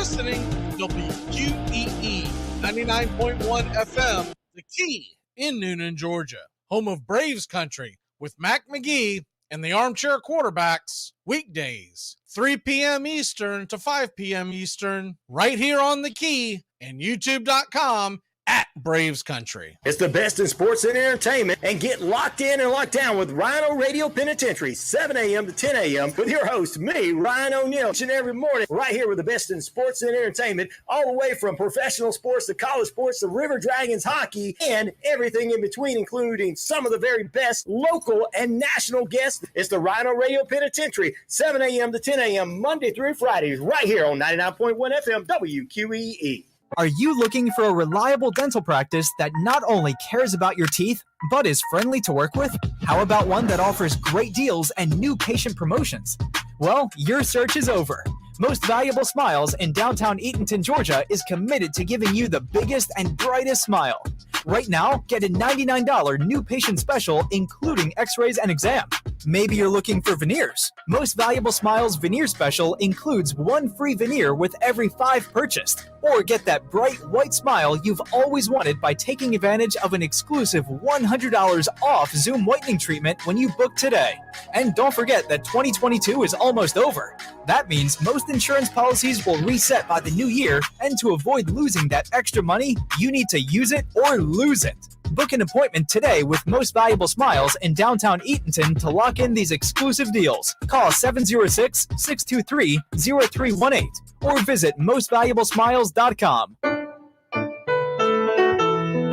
listening to WQEE 99.1 FM, The Key in Noonan, Georgia, home of Braves Country with Mac Magee and the Armchair Quarterbacks, weekdays, 3 p.m. Eastern to 5 p.m. Eastern, right here on The Key and YouTube.com at Braves Country. It's the best in sports and entertainment, and get locked in and locked down with Rhino Radio Penitentiary, 7 a.m. to 10 a.m. with your host, me, Ryan O'Neill, each and every morning, right here with the best in sports and entertainment, all the way from professional sports to college sports to River Dragons hockey and everything in between, including some of the very best local and national guests. It's the Rhino Radio Penitentiary, 7 a.m. to 10 a.m. Monday through Fridays, right here on 99.1 FM WQEE. Are you looking for a reliable dental practice that not only cares about your teeth, but is friendly to work with? How about one that offers great deals and new patient promotions? Well, your search is over. Most Valuable Smiles in downtown Eatonton, Georgia is committed to giving you the biggest and brightest smile. Right now, get a $99 new patient special, including x-rays and exam. Maybe you're looking for veneers. Most Valuable Smiles veneer special includes one free veneer with every 5 purchased. Or get that bright white smile you've always wanted by taking advantage of an exclusive $100 off Zoom whitening treatment when you book today. And don't forget that 2022 is almost over. That means most insurance policies will reset by the new year, and to avoid losing that extra money, you need to use it or lose it. Book an appointment today with Most Valuable Smiles in downtown Eatonton to lock in these exclusive deals. Call 706-623-0318 or visit mostvaluablesmiles.com.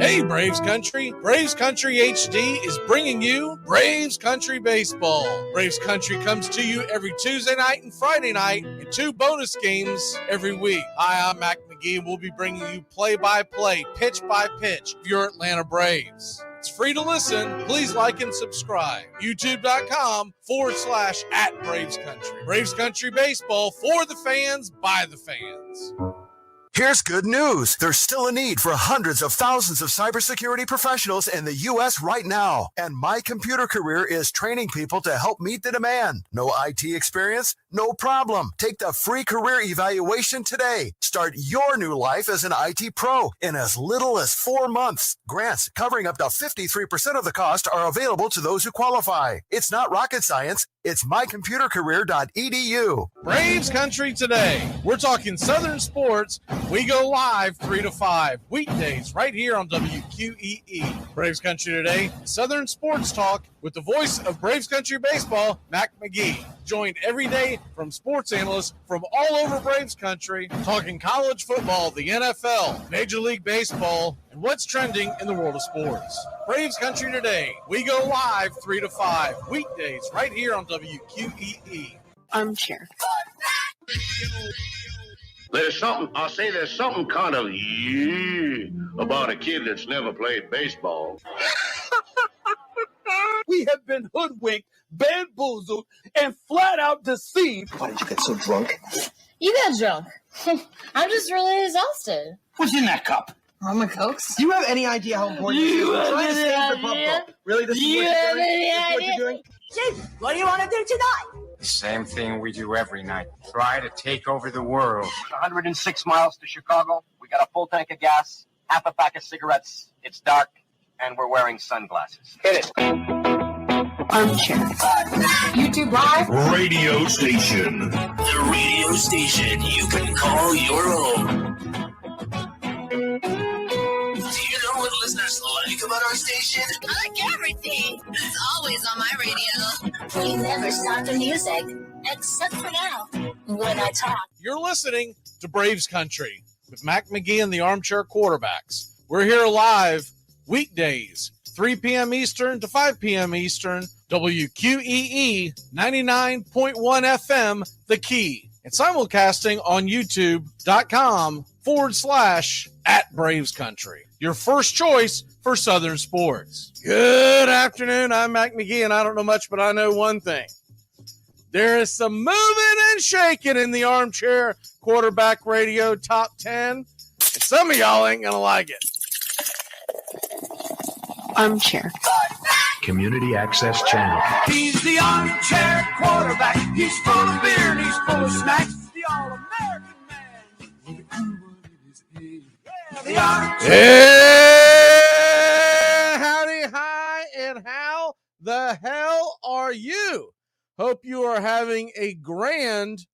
Hey, Braves Country. Braves Country HD is bringing you Braves Country Baseball. Braves Country comes to you every Tuesday night and Friday night, and 2 bonus games every week. Hi, I'm Mac Magee, and we'll be bringing you play-by-play, pitch-by-pitch of your Atlanta Braves. It's free to listen. Please like and subscribe. YouTube.com/@Braves Country. Braves Country Baseball, for the fans, by the fans. Here's good news. There's still a need for hundreds of thousands of cybersecurity professionals in the U.S. right now. And My Computer Career is training people to help meet the demand. No IT experience? No problem. Take the free career evaluation today. Start your new life as an IT pro in as little as 4 months. Grants covering up to 53% of the cost are available to those who qualify. It's not rocket science. It's mycomputercareer.edu. Braves Country today. We're talking Southern sports. We go live 3 to 5 weekdays right here on WQEE. Braves Country today. Southern sports talk with the voice of Braves Country baseball, Mac Magee. Joined every day from sports analysts from all over Braves Country, talking college football, the NFL, Major League Baseball, and what's trending in the world of sports. Braves Country today. We go live 3 to 5 weekdays right here on WQEE. Armchair. There's something kind of about a kid that's never played baseball. We have been hoodwinked, bamboozled, and flat out deceived. Why did you get so drunk? You got drunk. I'm just really exhausted. What's in that cup? Rum and Cokes? Do you have any idea how important this is? We're trying to save the pub cup. Really? This is what you're doing? Chief, what do you want to do tonight? Same thing we do every night. Try to take over the world. 106 miles to Chicago. We got a full tank of gas, half a pack of cigarettes. It's dark, and we're wearing sunglasses. Hit it. Armchair. YouTube Live. Radio station. The radio station you can call your own. Do you know what listeners like about our station? I like everything. It's always on my radio. We never stop the music, except for now, when I talk. You're listening to Braves Country with Mac Magee and the Armchair Quarterbacks. We're here live weekdays, 3 p.m. Eastern to 5 p.m. Eastern, WQEE 99.1 FM, The Key, and simulcasting on YouTube.com/@Braves Country. Your first choice for Southern sports. Good afternoon. I'm Mac Magee, and I don't know much, but I know one thing. There is some moving and shaking in the Armchair Quarterback Radio Top 10, and some of y'all ain't going to like it. Armchair. Community Access Channel. He's the armchair quarterback. He's full of beer and he's full of snacks. He's the all-American man. Hey, howdy, hi, and how the hell are you? Hope you are having a grand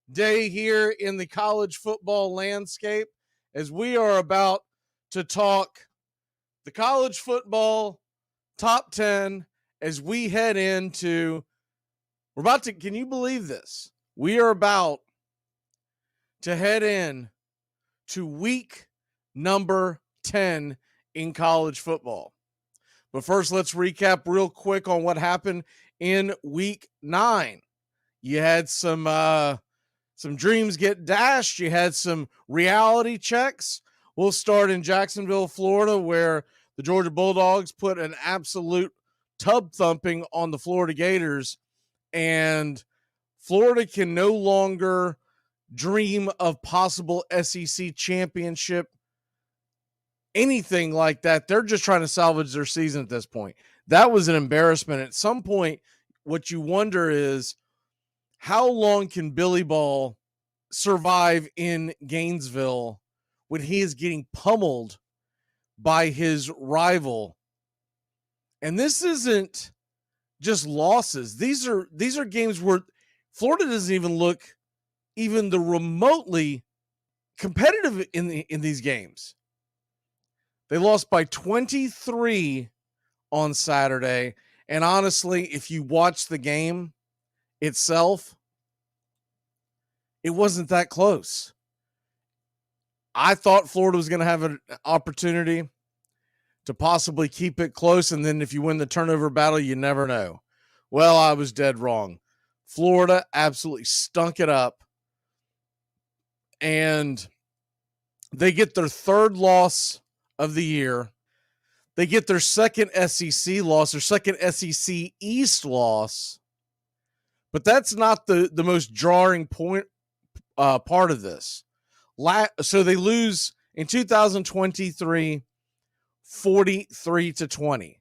day here in the college football landscape as we are about to talk the college football top 10 as we head into, can you believe this? We are about to head in to week number 10 in college football. But first, let's recap real quick on what happened in week 9. You had some dreams get dashed. You had some reality checks. We'll start in Jacksonville, Florida, where the Georgia Bulldogs put an absolute tub thumping on the Florida Gators, and Florida can no longer dream of possible SEC championship, anything like that. They're just trying to salvage their season at this point. That was an embarrassment. At some point, what you wonder is, how long can Billy Ball survive in Gainesville when he is getting pummeled by his rival? And this isn't just losses. These are games where Florida doesn't even look even the remotely competitive in these games. They lost by 23 on Saturday. And honestly, if you watch the game itself, it wasn't that close. I thought Florida was going to have an opportunity to possibly keep it close. And then if you win the turnover battle, you never know. Well, I was dead wrong. Florida absolutely stunk it up. And they get their third loss of the year. They get their second SEC loss, their second SEC East loss. But that's not the most jarring point part of this. So they lose in 2023, 43-20.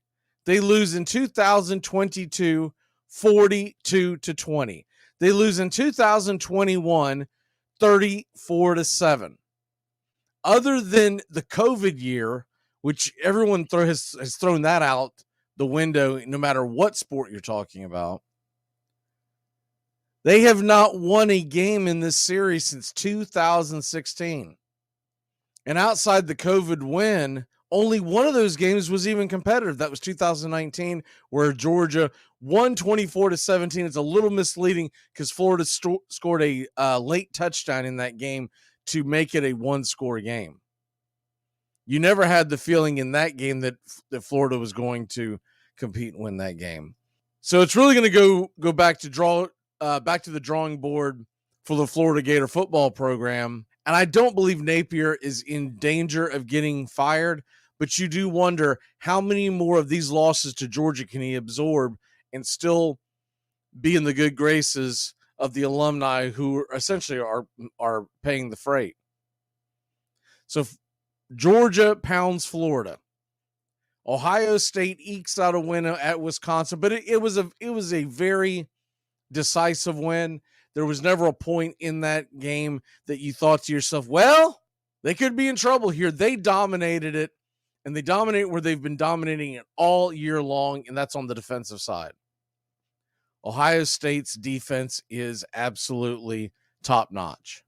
They lose in 2022, 42-20. They lose in 2021, 34-7. Other than the COVID year, which everyone has thrown that out the window, no matter what sport you're talking about, they have not won a game in this series since 2016. And outside the COVID win, only one of those games was even competitive. That was 2019, where Georgia won 24-17. It's a little misleading because Florida scored a late touchdown in that game to make it a one-score game. You never had the feeling in that game that Florida was going to compete and win that game. So it's really going to go back to the drawing board for the Florida Gator football program. And I don't believe Napier is in danger of getting fired, but you do wonder how many more of these losses to Georgia can he absorb and still be in the good graces of the alumni who essentially are paying the freight. So Georgia pounds Florida. Ohio State ekes out a win at Wisconsin, but it was a very decisive win. There was never a point in that game that you thought to yourself, well, they could be in trouble here. They dominated it, and they dominate where they've been dominating it all year long, and that's on the defensive side. Ohio State's defense is absolutely top-notch.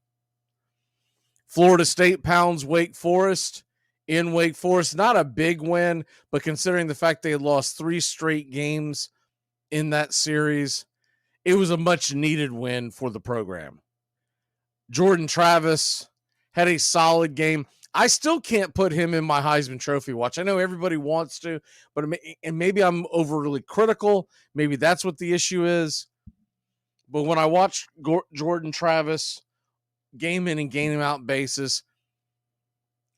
Florida State pounds Wake Forest in Wake Forest. Not a big win, but considering the fact they had lost 3 straight games in that series, it was a much-needed win for the program. Jordan Travis had a solid game. I still can't put him in my Heisman Trophy watch. I know everybody wants to, but maybe I'm overly critical. Maybe that's what the issue is. But when I watched Jordan Travis game in and game out basis,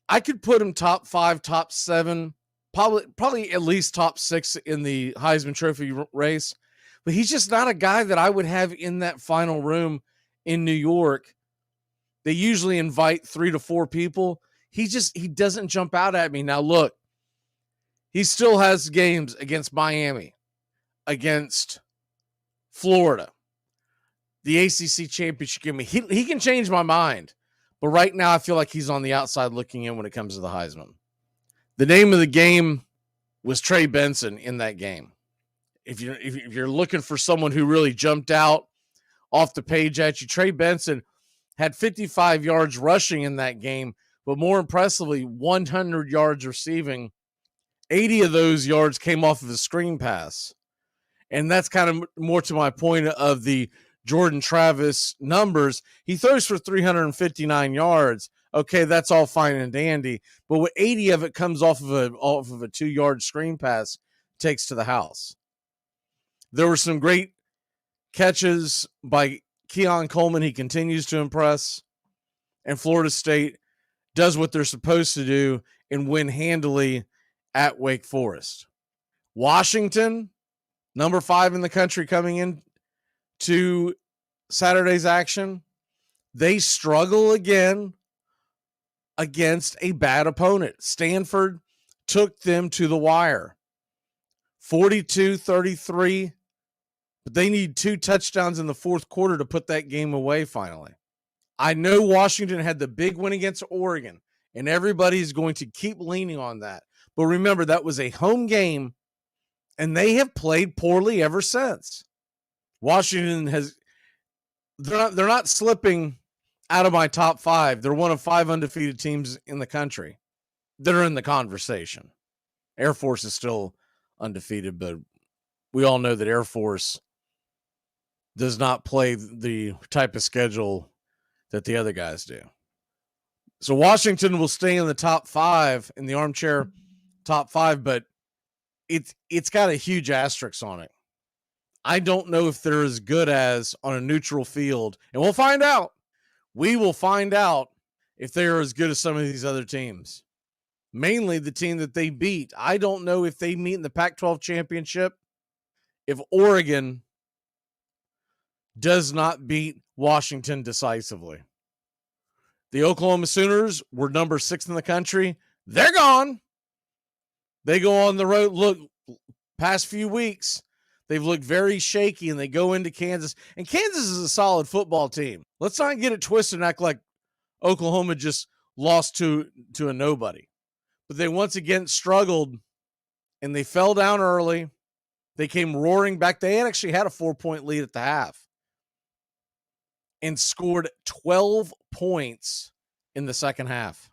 I could put him top 5, top 7, probably at least top 6 in the Heisman Trophy race. But he's just not a guy that I would have in that final room in New York. They usually invite 3 to 4 people. He doesn't jump out at me. Now, look, he still has games against Miami, against Florida, the ACC championship game. He can change my mind, But right now, I feel like he's on the outside looking in when it comes to the Heisman. The name of the game was Trey Benson in that game. If you're looking for someone who really jumped out off the page at you, Trey Benson had 55 yards rushing in that game, but more impressively, 100 yards receiving. 80 of those yards came off of a screen pass. And that's kind of more to my point of the Jordan Travis numbers. He throws for 359 yards. Okay, that's all fine and dandy. But what 80 of it comes off of a 2-yard screen pass takes to the house. There were some great catches by Keon Coleman. He continues to impress. And Florida State does what they're supposed to do and win handily at Wake Forest. Washington, number 5 in the country coming in to Saturday's action. They struggle again against a bad opponent. Stanford took them to the wire. 42-33. But they need 2 touchdowns in the fourth quarter to put that game away finally. I know Washington had the big win against Oregon, and everybody's going to keep leaning on that. But remember, that was a home game, and they have played poorly ever since. Washington they're not slipping out of my top 5. They're one of 5 undefeated teams in the country that are in the conversation. Air Force is still undefeated, but we all know that Air Force does not play the type of schedule that the other guys do. So Washington will stay in the top 5, in the Armchair top 5, but it's got a huge asterisk on it. I don't know if they're as good as on a neutral field, and we'll find out. We will find out if they are as good as some of these other teams. Mainly the team that they beat. I don't know if they meet in the Pac-12 championship if Oregon does not beat Washington decisively. The Oklahoma Sooners were number 6 in the country. They're gone. They go on the road. Look, past few weeks, they've looked very shaky, and they go into Kansas. And Kansas is a solid football team. Let's not get it twisted and act like Oklahoma just lost to a nobody. But they once again struggled, and they fell down early. They came roaring back. They actually had a 4-point lead at the half and scored 12 points in the second half.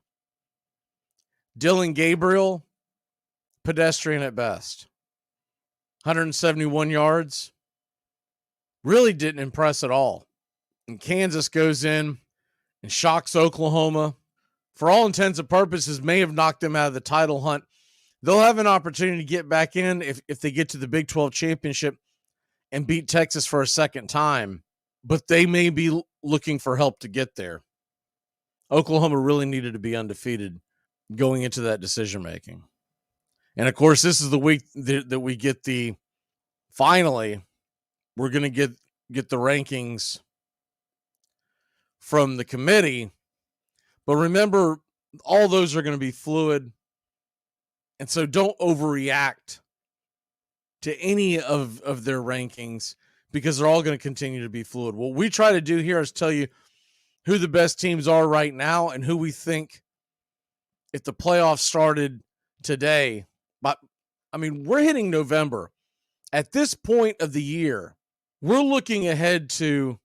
Dylan Gabriel, pedestrian at best. 171 yards. Really didn't impress at all. And Kansas goes in and shocks Oklahoma. For all intents and purposes, may have knocked them out of the title hunt. They'll have an opportunity to get back in if they get to the Big 12 championship and beat Texas for a second time. But they may be looking for help to get there. Oklahoma really needed to be undefeated going into that decision-making. And, of course, this is the week that we get finally, we're going to get the rankings from the committee. But remember, all those are going to be fluid. And so don't overreact to any of their rankings because they're all going to continue to be fluid. What we try to do here is tell you who the best teams are right now and who we think, if the playoffs started today, but I mean, we're hitting November. At this point of the year, we're looking ahead to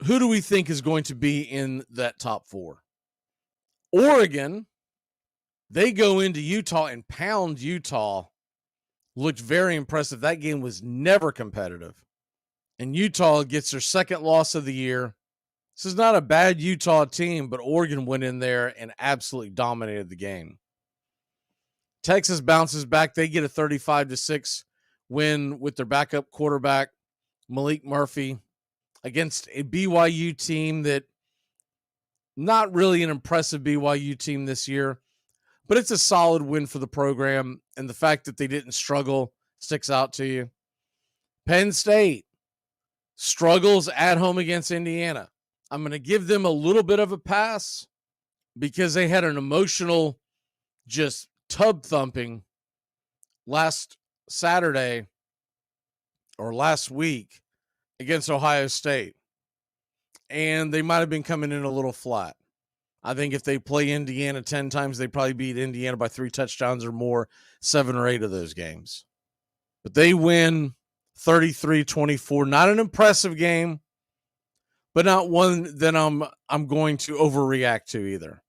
who do we think is going to be in that top 4. Oregon, they go into Utah and pound Utah. Looked very impressive. That game was never competitive. And Utah gets their second loss of the year. This is not a bad Utah team, but Oregon went in there and absolutely dominated the game. Texas bounces back. They get a 35-6 win with their backup quarterback, Malik Murphy, against a BYU team that not really an impressive BYU team this year, but it's a solid win for the program, and the fact that they didn't struggle sticks out to you. Penn State struggles at home against Indiana. I'm going to give them a little bit of a pass because they had an emotional just tub thumping last Saturday or last week against Ohio State. And they might have been coming in a little flat. I think if they play Indiana 10 times, they probably beat Indiana by 3 touchdowns or more, 7 or 8 of those games. But they win 33-24. Not an impressive game, but not one that I'm going to overreact to either.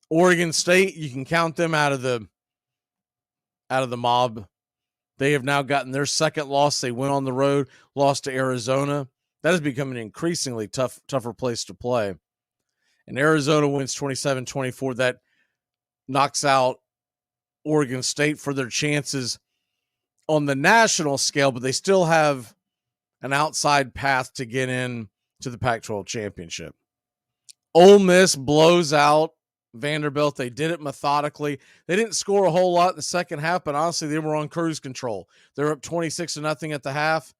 Oregon State, you can count them out of the mob. They have now gotten their second loss. They went on the road, lost to Arizona. That has become an increasingly tougher place to play. And Arizona wins 27-24. That knocks out Oregon State for their chances on the national scale, but they still have an outside path to get in to the Pac-12 championship. Ole Miss blows out Vanderbilt. They did it methodically. They didn't score a whole lot in the second half, but honestly, they were on cruise control. They're up 26-0 at the half,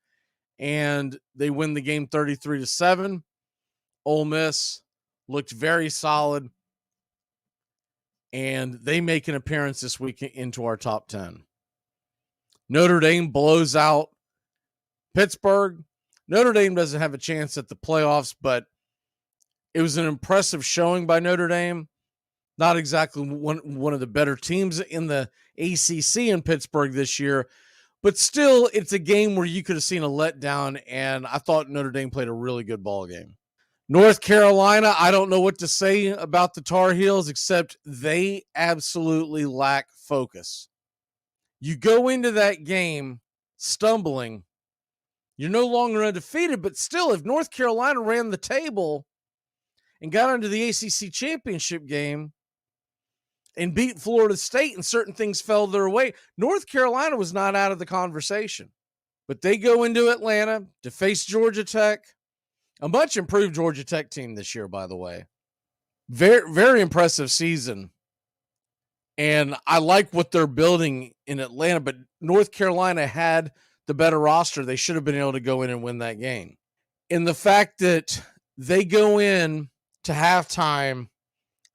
and they win the game 33-7. Ole Miss looked very solid, and they make an appearance this week into our top 10. Notre Dame blows out Pittsburgh. Notre Dame doesn't have a chance at the playoffs, but it was an impressive showing by Notre Dame. Not exactly one of the better teams in the ACC in Pittsburgh this year, but still, it's a game where you could have seen a letdown, and I thought Notre Dame played a really good ball game. North Carolina, I don't know what to say about the Tar Heels, except they absolutely lack focus. You go into that game stumbling. You're no longer undefeated, but still, if North Carolina ran the table and got into the ACC championship game and beat Florida State and certain things fell their way, North Carolina was not out of the conversation. But they go into Atlanta to face Georgia Tech, a much improved Georgia Tech team this year, by the way. Very, very impressive season. And I like what they're building in Atlanta, but North Carolina had the better roster. They should have been able to go in and win that game. And the fact that they go in to halftime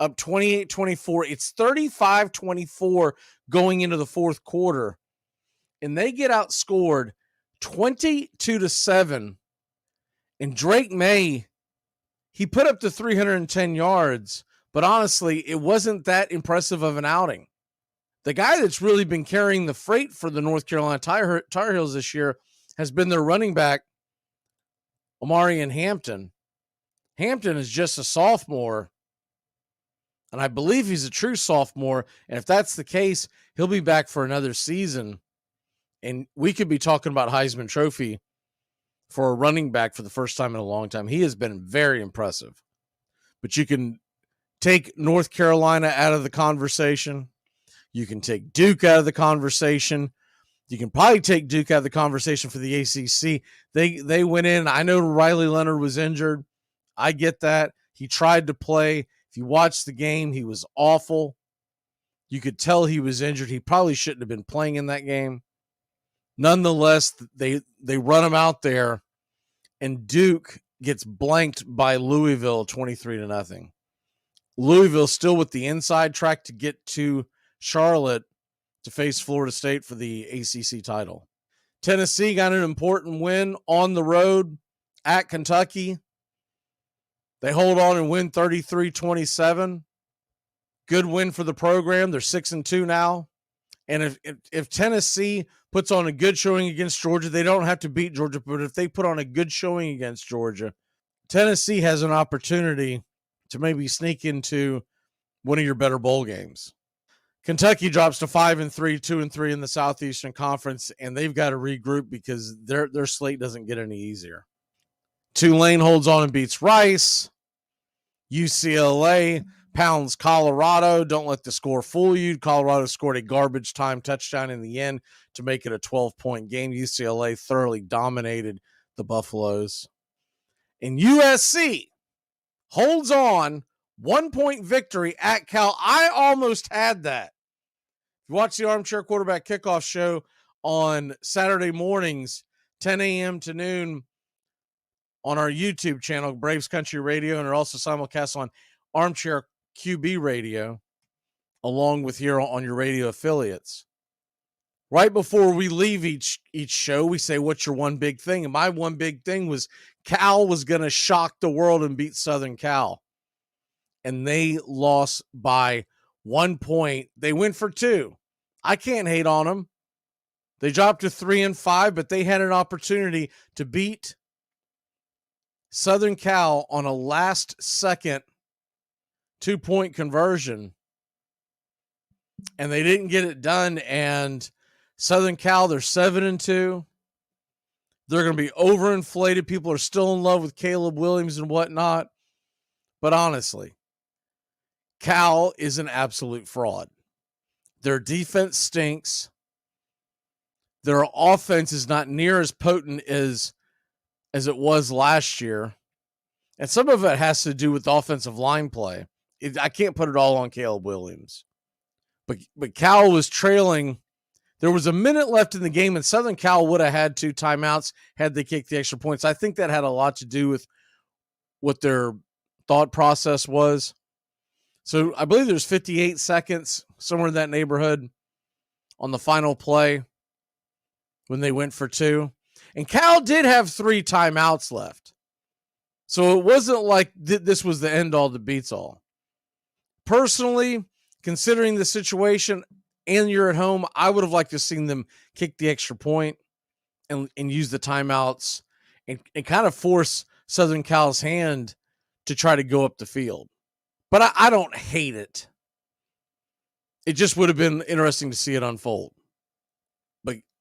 up 28-24, it's 35-24 going into the fourth quarter, and they get outscored 22-7. And Drake May, he put up to 310 yards, but honestly, it wasn't that impressive of an outing. The guy that's really been carrying the freight for the North Carolina Tar Heels this year has been their running back, Omarion Hampton. Hampton is just a sophomore, and I believe he's a true sophomore, and if that's the case, he'll be back for another season, and we could be talking about Heisman Trophy for a running back for the first time in a long time. He has been very impressive. But you can take North Carolina out of the conversation. You can take Duke out of the conversation. You can probably take Duke out of the conversation for the ACC. They went in. I know Riley Leonard was injured. I get that. He tried to play. If you watch the game, he was awful. You could tell he was injured. He probably shouldn't have been playing in that game. Nonetheless, they run him out there, and Duke gets blanked by Louisville 23-0. Louisville still with the inside track to get to Charlotte to face Florida State for the ACC title. Tennessee got an important win on the road at Kentucky. They hold on and win 33-27. Good win for the program. They're 6-2 now. And if Tennessee puts on a good showing against Georgia, they don't have to beat Georgia, but if they put on a good showing against Georgia, Tennessee has an opportunity to maybe sneak into one of your better bowl games. Kentucky drops to 5-3, 2-3 in the Southeastern Conference, and they've got to regroup because their slate doesn't get any easier. Tulane holds on and beats Rice. UCLA pounds Colorado. Don't let the score fool you. Colorado scored a garbage time touchdown in the end to make it a 12-point game. UCLA thoroughly dominated the Buffaloes. And USC holds on, 1-point victory at Cal. I almost had that. If you watch the Armchair Quarterback Kickoff show on Saturday mornings, 10 a.m. to noon on our YouTube channel, Braves Country Radio, and are also simulcast on Armchair QB Radio, along with here on your radio affiliates. Right before we leave each show, we say, what's your one big thing? And my one big thing was Cal was going to shock the world and beat Southern Cal. and they lost by 1 point. They went for 2. I can't hate on them. They dropped to 3-5, but they had an opportunity to beat Southern Cal on a last-second 2-point conversion, and they didn't get it done. And Southern Cal, they're 7-2. They're going to be overinflated. People are still in love with Caleb Williams and whatnot. But honestly, Cal is an absolute fraud. Their defense stinks. Their offense is not near as potent as it was last year. And some of it has to do with offensive line play. I can't put it all on Caleb Williams. But Cal was trailing. There was a minute left in the game, and Southern Cal would have had 2 timeouts had they kicked the extra points. I think that had a lot to do with what their thought process was. So I believe there's 58 seconds, somewhere in that neighborhood, on the final play when they went for 2. And Cal did have 3 timeouts left. So it wasn't like this was the end all that beats all. Personally, considering the situation and you're at home, I would have liked to seen them kick the extra point and use the timeouts and kind of force Southern Cal's hand to try to go up the field. But I don't hate it. It just would have been interesting to see it unfold.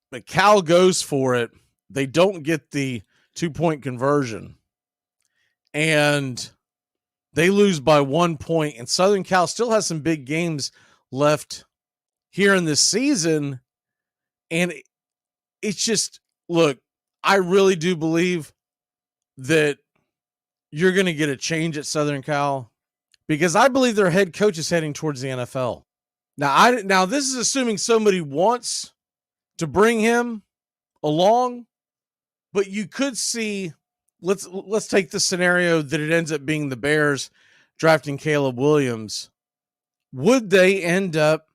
But Cal goes for it. They don't get the 2-point conversion. And they lose by 1 point. And Southern Cal still has some big games left here in this season. And it's just, look, I really do believe that you're going to get a change at Southern Cal, because I believe their head coach is heading towards the NFL. Now this is assuming somebody wants to bring him along, but you could see, let's take the scenario that it ends up being the Bears drafting Caleb Williams. Would they end up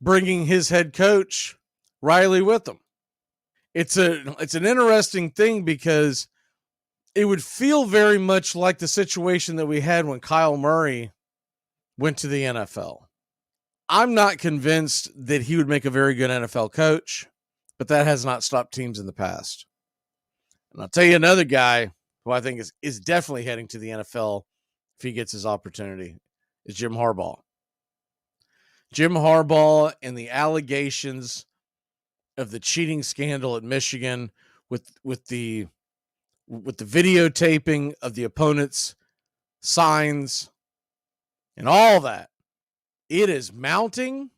bringing his head coach Riley with them? It's an interesting thing, because it would feel very much like the situation that we had when Kyle Murray went to the NFL. I'm not convinced that he would make a very good NFL coach, but that has not stopped teams in the past. And I'll tell you another guy who I think is definitely heading to the NFL if he gets his opportunity is Jim Harbaugh. Jim Harbaugh and the allegations of the cheating scandal at Michigan with the videotaping of the opponent's signs and all that. It is mounting,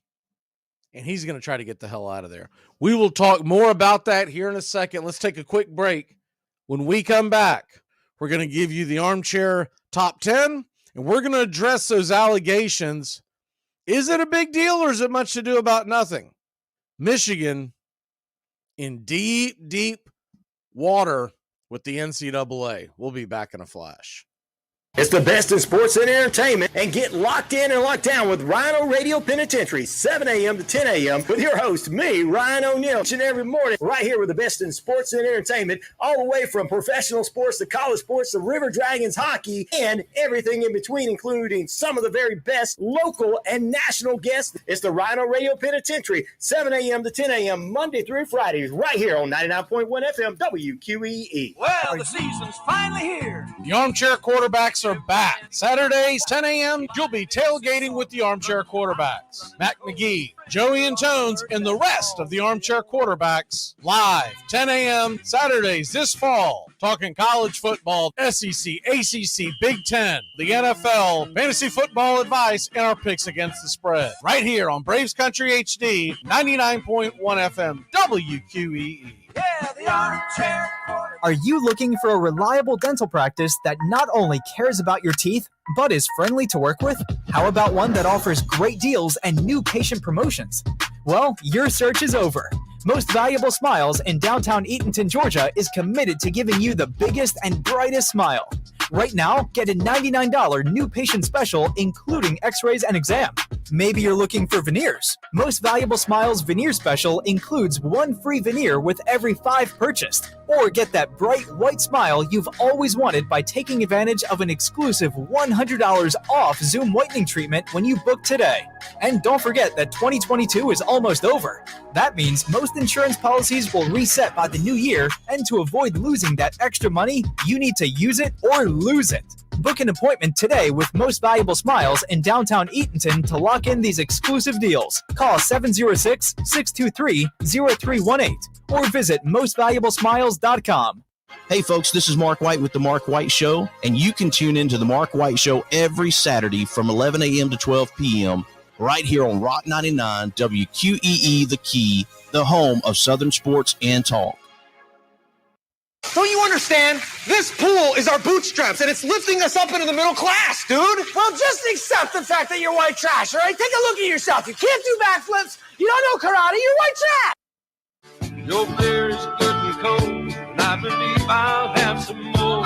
and he's going to try to get the hell out of there. We will talk more about that here in a second. Let's take a quick break. When we come back, we're going to give you the Armchair Top 10, and we're going to address those allegations. Is it a big deal, or is it much to do about nothing? Michigan in deep, deep water with the NCAA. We'll be back in a flash. It's the best in sports and entertainment, and get locked in and locked down with Rhino Radio Penitentiary, 7 a.m. to 10 a.m. with your host, me, Ryan O'Neill, each and every morning, right here with the best in sports and entertainment, all the way from professional sports to college sports to River Dragons hockey and everything in between, including some of the very best local and national guests. It's the Rhino Radio Penitentiary, 7 a.m. to 10 a.m. Monday through Friday, right here on 99.1 FM WQEE. Well, the season's finally here. The Armchair Quarterbacks are back. Saturdays, 10 a.m., you'll be tailgating with the Armchair Quarterbacks. Mac Magee, Joey and Tones, and the rest of the Armchair Quarterbacks live, 10 a.m. Saturdays this fall. Talking college football, SEC, ACC, Big Ten, the NFL, fantasy football advice, and our picks against the spread. Right here on Braves Country HD, 99.1 FM, WQEE. Yeah, the Armchair Quarterback. Are you looking for a reliable dental practice that not only cares about your teeth, but is friendly to work with? How about one that offers great deals and new patient promotions? Well, your search is over. Most Valuable Smiles in downtown Eatonton, Georgia is committed to giving you the biggest and brightest smile. Right now, get a $99 new patient special, including x-rays and exam. Maybe you're looking for veneers. Most Valuable Smiles Veneer Special includes 1 free veneer with every 5 purchased. Or get that bright white smile you've always wanted by taking advantage of an exclusive $100 off Zoom whitening treatment when you book today. And don't forget that 2022 is almost over. That means most insurance policies will reset by the new year, and to avoid losing that extra money, you need to use it or lose it. Book an appointment today with Most Valuable Smiles in downtown Eatonton to lock in these exclusive deals. Call 706-623-0318 or visit mostvaluablesmiles.com. Hey folks, this is Mark White with The Mark White Show, and you can tune into The Mark White Show every Saturday from 11 a.m. to 12 p.m. right here on Rock 99 WQEE The Key, the home of Southern sports and talk. Don't you understand? This pool is our bootstraps, and it's lifting us up into the middle class, dude. Well, just accept the fact that you're white trash, all right? Take a look at yourself. You can't do backflips. You don't know karate. You're white trash. Your beer is good and cold, and I believe I'll have some more.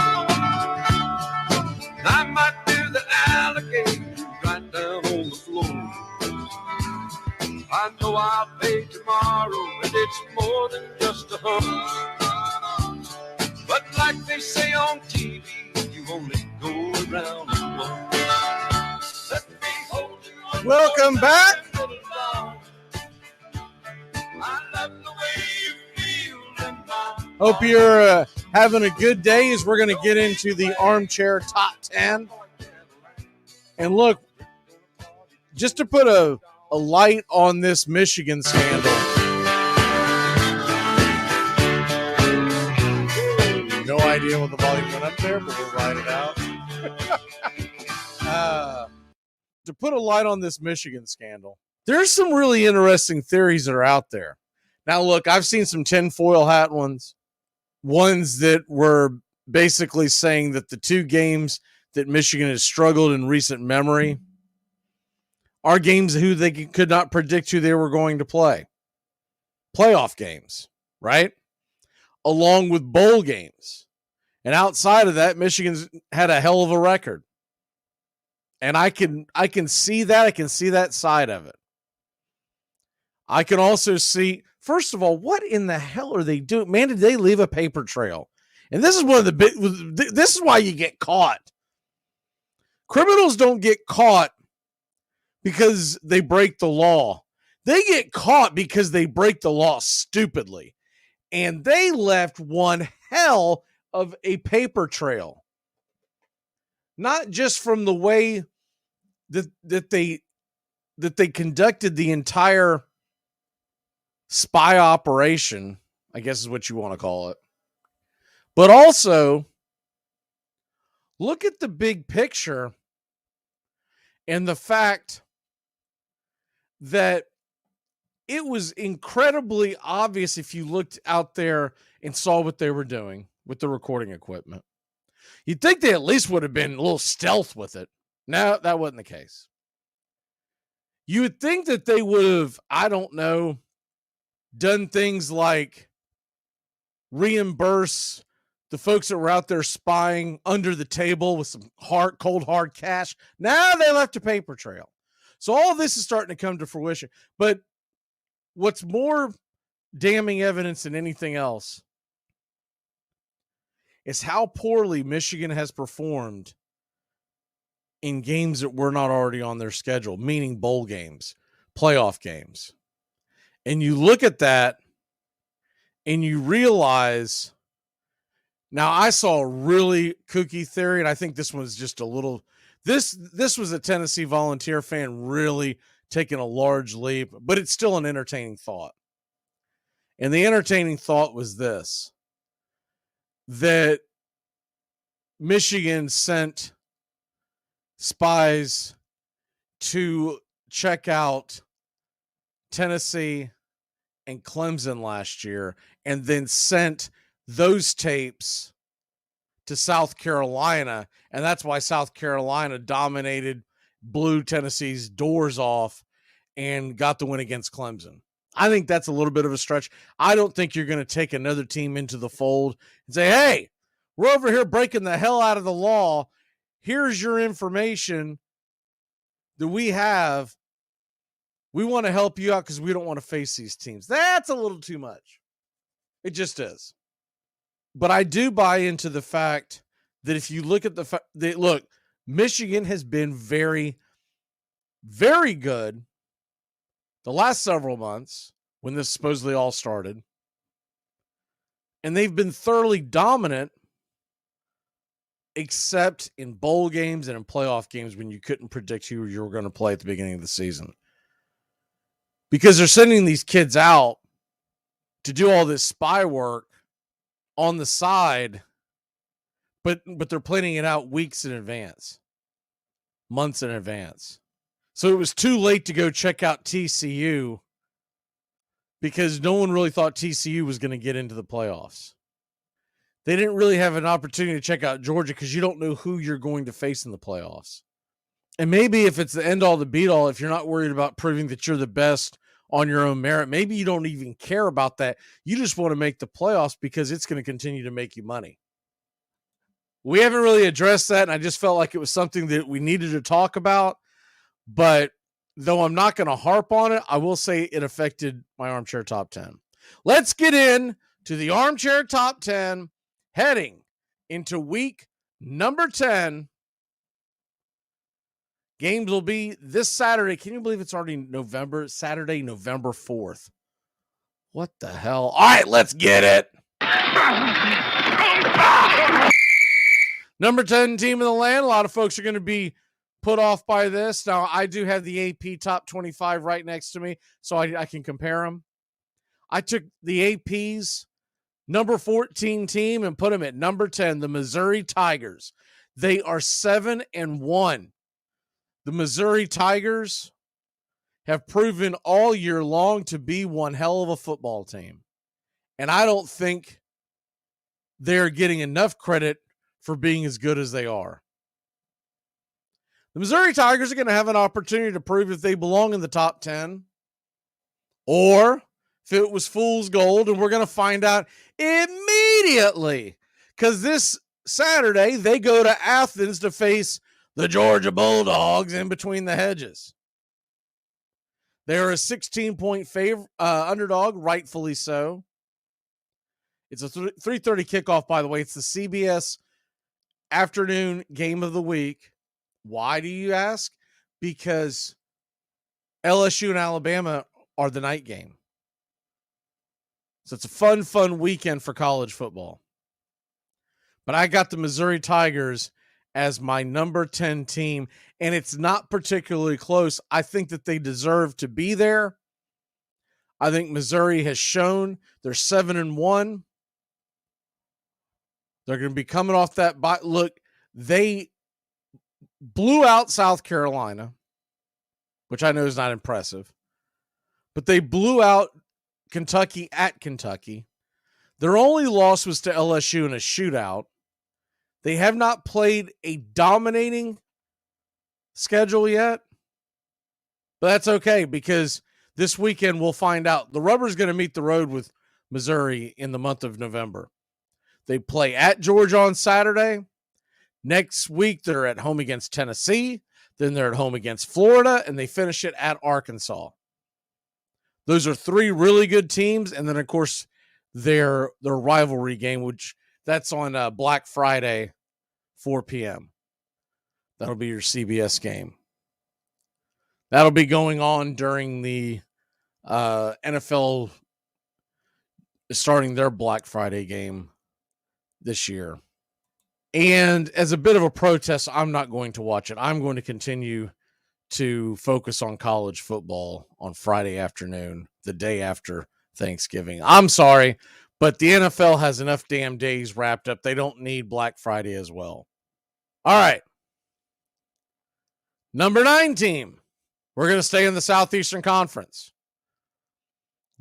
I might do the alligator right down on the floor. I know I'll pay tomorrow, and it's more than just a hump. But like they say on TV, you only go around once. Welcome back. Hope you're having a good day as we're going to get into the Armchair Top 10. And look, just to put a light on this Michigan scandal. No idea what the volume went up there, but we'll write it out. To put a light on this Michigan scandal, there's some really interesting theories that are out there. Now, look, I've seen some tinfoil hat ones that were basically saying that the 2 games that Michigan has struggled in recent memory are games who they could not predict who they were going to play. Playoff games, right? Along with bowl games. And outside of that, Michigan's had a hell of a record. And I can see that. I can see that side of it. I can also see, first of all, what in the hell are they doing? Man, did they leave a paper trail? And this is one of the big, this is why you get caught. Criminals don't get caught because they break the law. They get caught because they break the law stupidly. And they left one hell of a paper trail. Not just from the way that they conducted the entire spy operation, I guess is what you want to call it. But also, look at the big picture and the fact that it was incredibly obvious if you looked out there and saw what they were doing with the recording equipment. You'd think they at least would have been a little stealth with it. No, that wasn't the case. You would think that they would have, I don't know, done things like reimburse the folks that were out there spying under the table with some cold hard cash. Now they left a paper trail. So all of this is starting to come to fruition. But what's more damning evidence than anything else is how poorly Michigan has performed in games that were not already on their schedule, meaning bowl games, playoff games. And you look at that and you realize, now I saw a really kooky theory, and I think this one's just a little, this was a Tennessee Volunteer fan really taking a large leap, but it's still an entertaining thought. And the entertaining thought was this, that Michigan sent spies to check out Tennessee and Clemson last year, and then sent those tapes to South Carolina, and that's why South Carolina dominated, blew Tennessee's doors off, and got the win against Clemson. I think that's a little bit of a stretch. I don't think you're going to take another team into the fold and say, hey, we're over here breaking the hell out of the law. Here's your information that we have we want to help you out because we don't want to face these teams. That's a little too much. It just is. But I do buy into the fact that if you look at look, Michigan has been very, very good the last several months when this supposedly all started. And they've been thoroughly dominant, except in bowl games and in playoff games when you couldn't predict who you were going to play at the beginning of the season. Because they're sending these kids out to do all this spy work on the side, but they're planning it out weeks in advance, months in advance. So it was too late to go check out TCU because no one really thought TCU was going to get into the playoffs. They didn't really have an opportunity to check out Georgia because you don't know who you're going to face in the playoffs. And maybe if it's the end all, the beat all, if you're not worried about proving that you're the best on your own merit, maybe you don't even care about that. You just want to make the playoffs because it's going to continue to make you money. We haven't really addressed that, and I just felt like it was something that we needed to talk about. But though I'm not going to harp on it, I will say it affected my Armchair Top 10. Let's get in to the Armchair Top 10 heading into week number 10. Games will be this Saturday. Can you believe it's already Saturday, November 4th? What the hell? All right, let's get it. Number 10 team in the land. A lot of folks are going to be put off by this. Now, I do have the AP top 25 right next to me, so I can compare them. I took the AP's number 14 team and put them at number 10, the Missouri Tigers. They are 7-1. The Missouri Tigers have proven all year long to be one hell of a football team. And I don't think they're getting enough credit for being as good as they are. The Missouri Tigers are going to have an opportunity to prove if they belong in the top 10 or if it was fool's gold, and we're going to find out immediately because this Saturday they go to Athens to face the Georgia Bulldogs in between the hedges. They're a 16-point underdog, rightfully so. It's a 3:30 kickoff, by the way. It's the CBS afternoon game of the week. Why do you ask? Because LSU and Alabama are the night game. So it's a fun weekend for college football. But I got the Missouri Tigers as my number 10 team, and it's not particularly close. I think that they deserve to be there. I think Missouri has shown they're 7-1. They're going to be coming off that look. They blew out South Carolina, which I know is not impressive, but they blew out Kentucky at Kentucky. Their only loss was to LSU in a shootout. They have not played a dominating schedule yet, but that's okay because this weekend we'll find out. The rubber's going to meet the road with Missouri in the month of November. They play at Georgia on Saturday. Next week, they're at home against Tennessee. Then they're at home against Florida, and they finish it at Arkansas. Those are three really good teams. And then, of course, their rivalry game, which that's on Black Friday, 4 p.m. That'll be your CBS game. That'll be going on during the NFL starting their Black Friday game this year. And as a bit of a protest, I'm not going to watch it. I'm going to continue to focus on college football on Friday afternoon, the day after Thanksgiving. I'm sorry, but the NFL has enough damn days wrapped up. They don't need Black Friday as well. All right. Number 9 team. We're going to stay in the Southeastern Conference.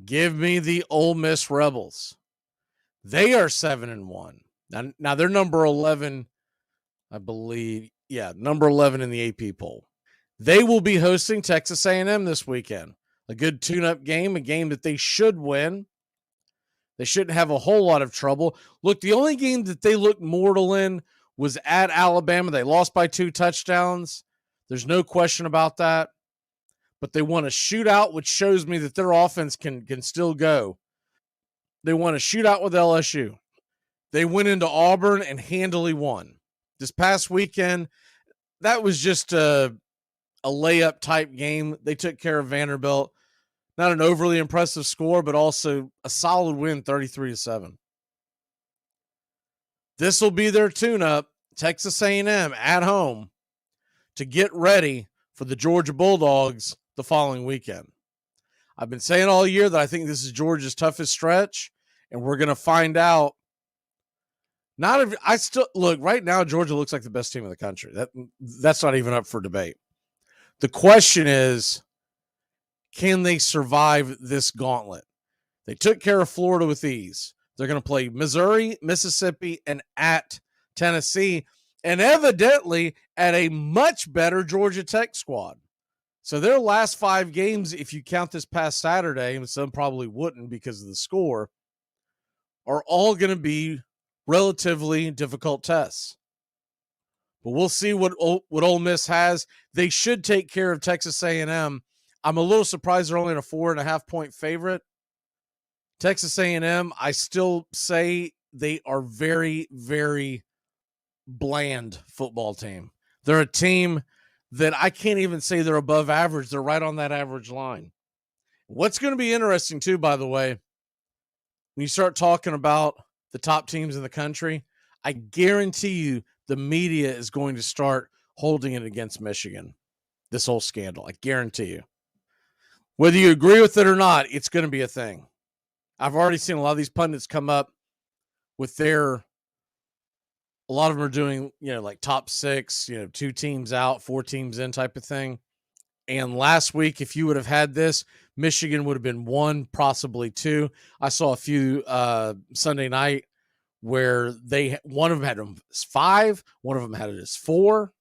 Give me the Ole Miss Rebels. They are 7-1. Now they're number 11, I believe. Yeah, number 11 in the AP poll. They will be hosting Texas A&M this weekend. A good tune-up game, a game that they should win. They shouldn't have a whole lot of trouble. Look, the only game that they looked mortal in was at Alabama. They lost by 2 touchdowns. There's no question about that. but they won a shootout, which shows me that their offense can still go. They won a shootout with LSU. They went into Auburn and handily won. This past weekend, that was just a layup type game. They took care of Vanderbilt. Not an overly impressive score, but also a solid win, 33-7. This will be their tune-up, Texas A&M at home, to get ready for the Georgia Bulldogs the following weekend. I've been saying all year that I think this is Georgia's toughest stretch, and we're going to find out. Look, right now, Georgia looks like the best team in the country. That's not even up for debate. The question is, can they survive this gauntlet? They took care of Florida with ease. They're going to play Missouri, Mississippi, and at Tennessee, and evidently at a much better Georgia Tech squad. So their last 5 games, if you count this past Saturday, and some probably wouldn't because of the score, are all going to be relatively difficult tests. But we'll see what Ole Miss has. They should take care of Texas A&M. I'm a little surprised they're only a 4.5-point favorite. Texas A&M, I still say they are very, very bland football team. They're a team that I can't even say they're above average. They're right on that average line. What's going to be interesting, too, by the way, when you start talking about the top teams in the country, I guarantee you the media is going to start holding it against Michigan, this whole scandal. I guarantee you. Whether you agree with it or not, it's going to be a thing. I've already seen a lot of these pundits come up with a lot of them are doing, like top 6, 2 teams out, 4 teams in type of thing. And last week, if you would have had this, Michigan would have been 1, possibly 2. I saw a few Sunday night where one of them had them as 5, one of them had it as 4.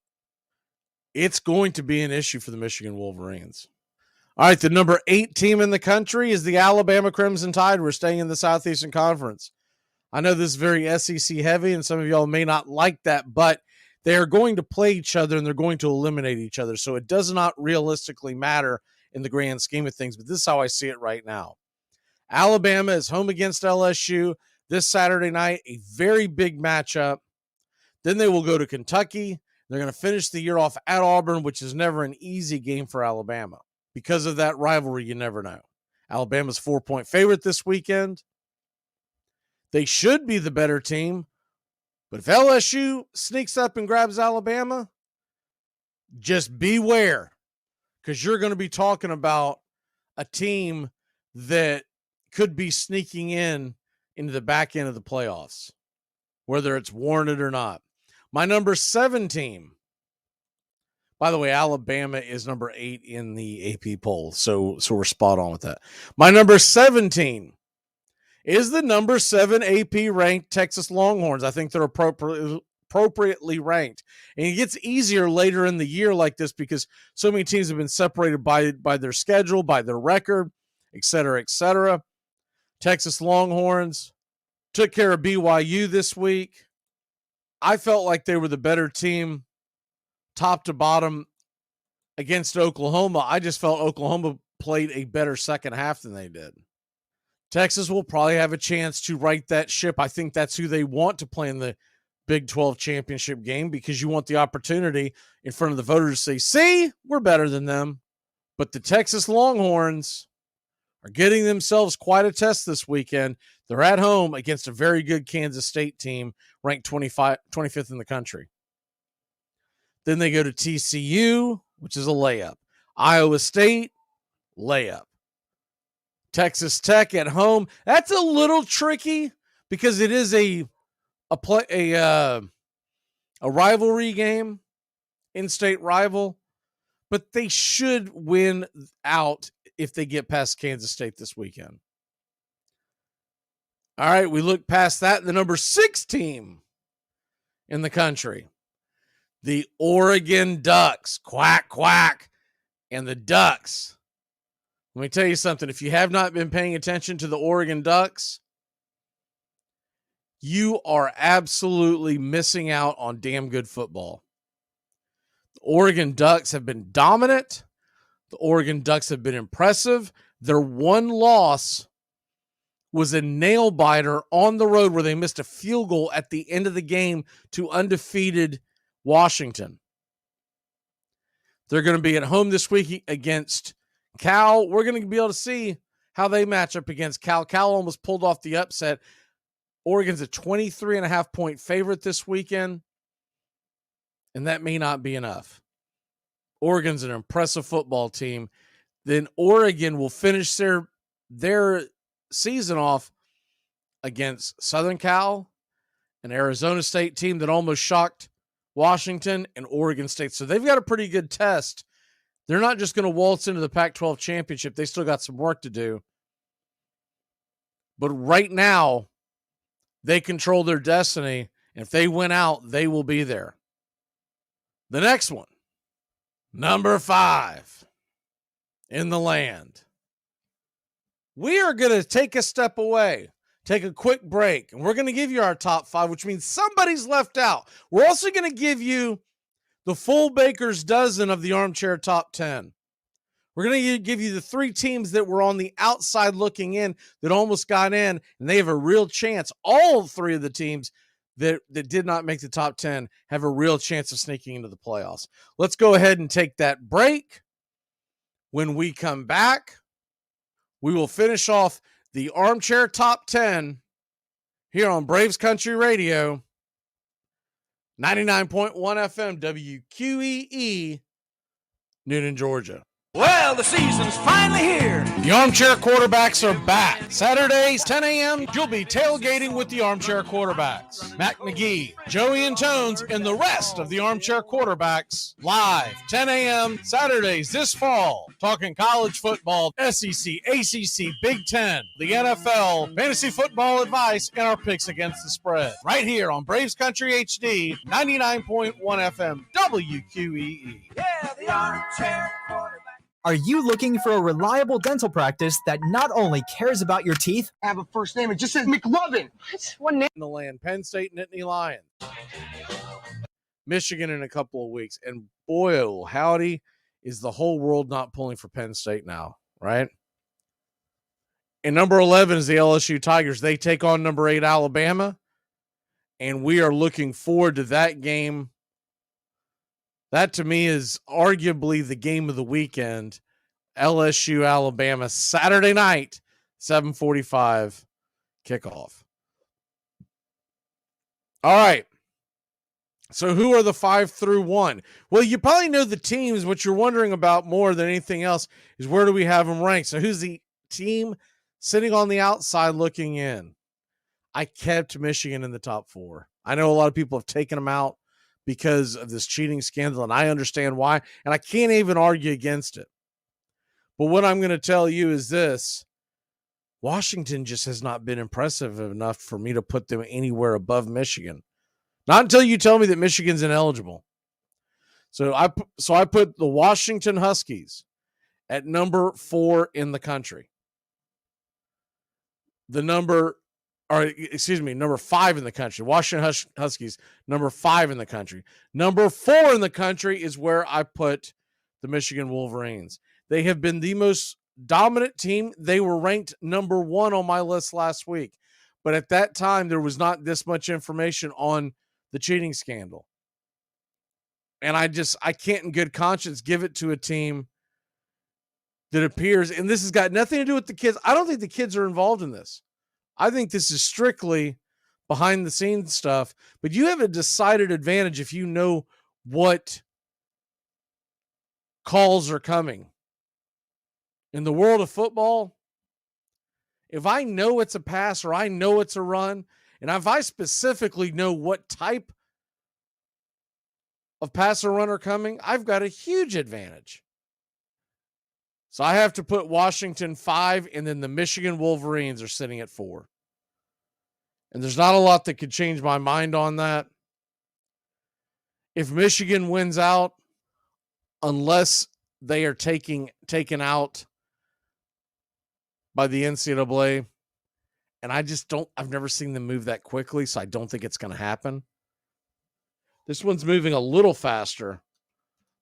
It's going to be an issue for the Michigan Wolverines. All right, the number 8 team in the country is the Alabama Crimson Tide. We're staying in the Southeastern Conference. I know this is very SEC heavy, and some of y'all may not like that, but they are going to play each other, and they're going to eliminate each other. So it does not realistically matter in the grand scheme of things, but this is how I see it right now. Alabama is home against LSU this Saturday night, a very big matchup. Then they will go to Kentucky. They're going to finish the year off at Auburn, which is never an easy game for Alabama. Because of that rivalry, you never know. Alabama's 4-point favorite this weekend. They should be the better team, but if LSU sneaks up and grabs Alabama, just beware, because you're going to be talking about a team that could be sneaking into the back end of the playoffs, whether it's warranted or not. My number 7 team, by the way, Alabama is number 8 in the AP poll, so we're spot on with that. My number 17 is the number 7 AP ranked Texas Longhorns. I think they're appropriately ranked. And it gets easier later in the year like this because so many teams have been separated by their schedule, by their record, et cetera, et cetera. Texas Longhorns took care of BYU this week. I felt like they were the better team top to bottom against Oklahoma. I just felt Oklahoma played a better second half than they did. Texas will probably have a chance to right that ship. I think that's who they want to play in the Big 12 championship game because you want the opportunity in front of the voters to say, see, we're better than them. But the Texas Longhorns are getting themselves quite a test this weekend. They're at home against a very good Kansas State team ranked 25th in the country. Then they go to TCU, which is a layup. Iowa State, layup. Texas Tech at home. That's a little tricky because it is a rivalry game, in-state rival, but they should win out if they get past Kansas State this weekend. All right, we look past that. The number 6 team in the country, the Oregon Ducks. Quack, quack. And the Ducks. Let me tell you something. If you have not been paying attention to the Oregon Ducks, you are absolutely missing out on damn good football. The Oregon Ducks have been dominant. The Oregon Ducks have been impressive. Their one loss was a nail biter on the road where they missed a field goal at the end of the game to undefeated Washington. They're going to be at home this week against Cal. We're going to be able to see how they match up against Cal. Cal almost pulled off the upset. Oregon's a 23.5-point favorite this weekend, and that may not be enough. Oregon's an impressive football team. Then Oregon will finish their season off against Southern Cal, an Arizona State team that almost shocked Washington, and Oregon State. So they've got a pretty good test. They're not just going to waltz into the Pac-12 championship. They still got some work to do. But right now, they control their destiny. And if they win out, they will be there. The next one, number 5 in the land. We are going to take a step away, take a quick break, and we're going to give you our top 5, which means somebody's left out. We're also going to give you the full baker's dozen of the Armchair Top 10. We're going to give you the 3 teams that were on the outside looking in that almost got in, and they have a real chance. All 3 of the teams that did not make the top 10 have a real chance of sneaking into the playoffs. Let's go ahead and take that break. When we come back, we will finish off the Armchair Top 10 here on Braves Country Radio, 99.1 FM, WQEE, Newton, Georgia. Well, the season's finally here. The Armchair Quarterbacks are back. Saturdays, 10 a.m., you'll be tailgating with the Armchair Quarterbacks. Mac Magee, Joey and Tones, and the rest of the Armchair Quarterbacks live, 10 a.m., Saturdays this fall. Talking college football, SEC, ACC, Big Ten, the NFL, fantasy football advice, and our picks against the spread. Right here on Braves Country HD, 99.1 FM, WQEE. Yeah, the Armchair Quarterback. Are you looking for a reliable dental practice that not only cares about your teeth? I have a first name. It just says McLovin. What name? In the land, Penn State, Nittany Lions. Michigan in a couple of weeks. And boy, oh, howdy, is the whole world not pulling for Penn State now, right? And number 11 is the LSU Tigers. They take on number 8 Alabama. And we are looking forward to that game. That, to me, is arguably the game of the weekend. LSU, Alabama, Saturday night, 7:45 kickoff. All right. So who are the 5 through 1? Well, you probably know the teams. What you're wondering about more than anything else is where do we have them ranked? So who's the team sitting on the outside looking in? I kept Michigan in the top 4. I know a lot of people have taken them out because of this cheating scandal, and I understand why, and I can't even argue against it. But what I'm going to tell you is this. Washington just has not been impressive enough for me to put them anywhere above Michigan. Not until you tell me that Michigan's ineligible. So I put the Washington Huskies at number 4 in the country. Number 5 in the country. Washington Huskies, number 5 in the country. Number 4 in the country is where I put the Michigan Wolverines. They have been the most dominant team. They were ranked number 1 on my list last week. But at that time, there was not this much information on the cheating scandal. And I can't in good conscience give it to a team that appears, and this has got nothing to do with the kids. I don't think the kids are involved in this. I think this is strictly behind the scenes stuff, but you have a decided advantage if you know what calls are coming. In the world of football, if I know it's a pass or I know it's a run, and if I specifically know what type of pass or run are coming, I've got a huge advantage. So I have to put Washington 5, and then the Michigan Wolverines are sitting at 4. And there's not a lot that could change my mind on that. If Michigan wins out, unless they are taken out by the NCAA, and I've never seen them move that quickly, so I don't think it's going to happen. This one's moving a little faster,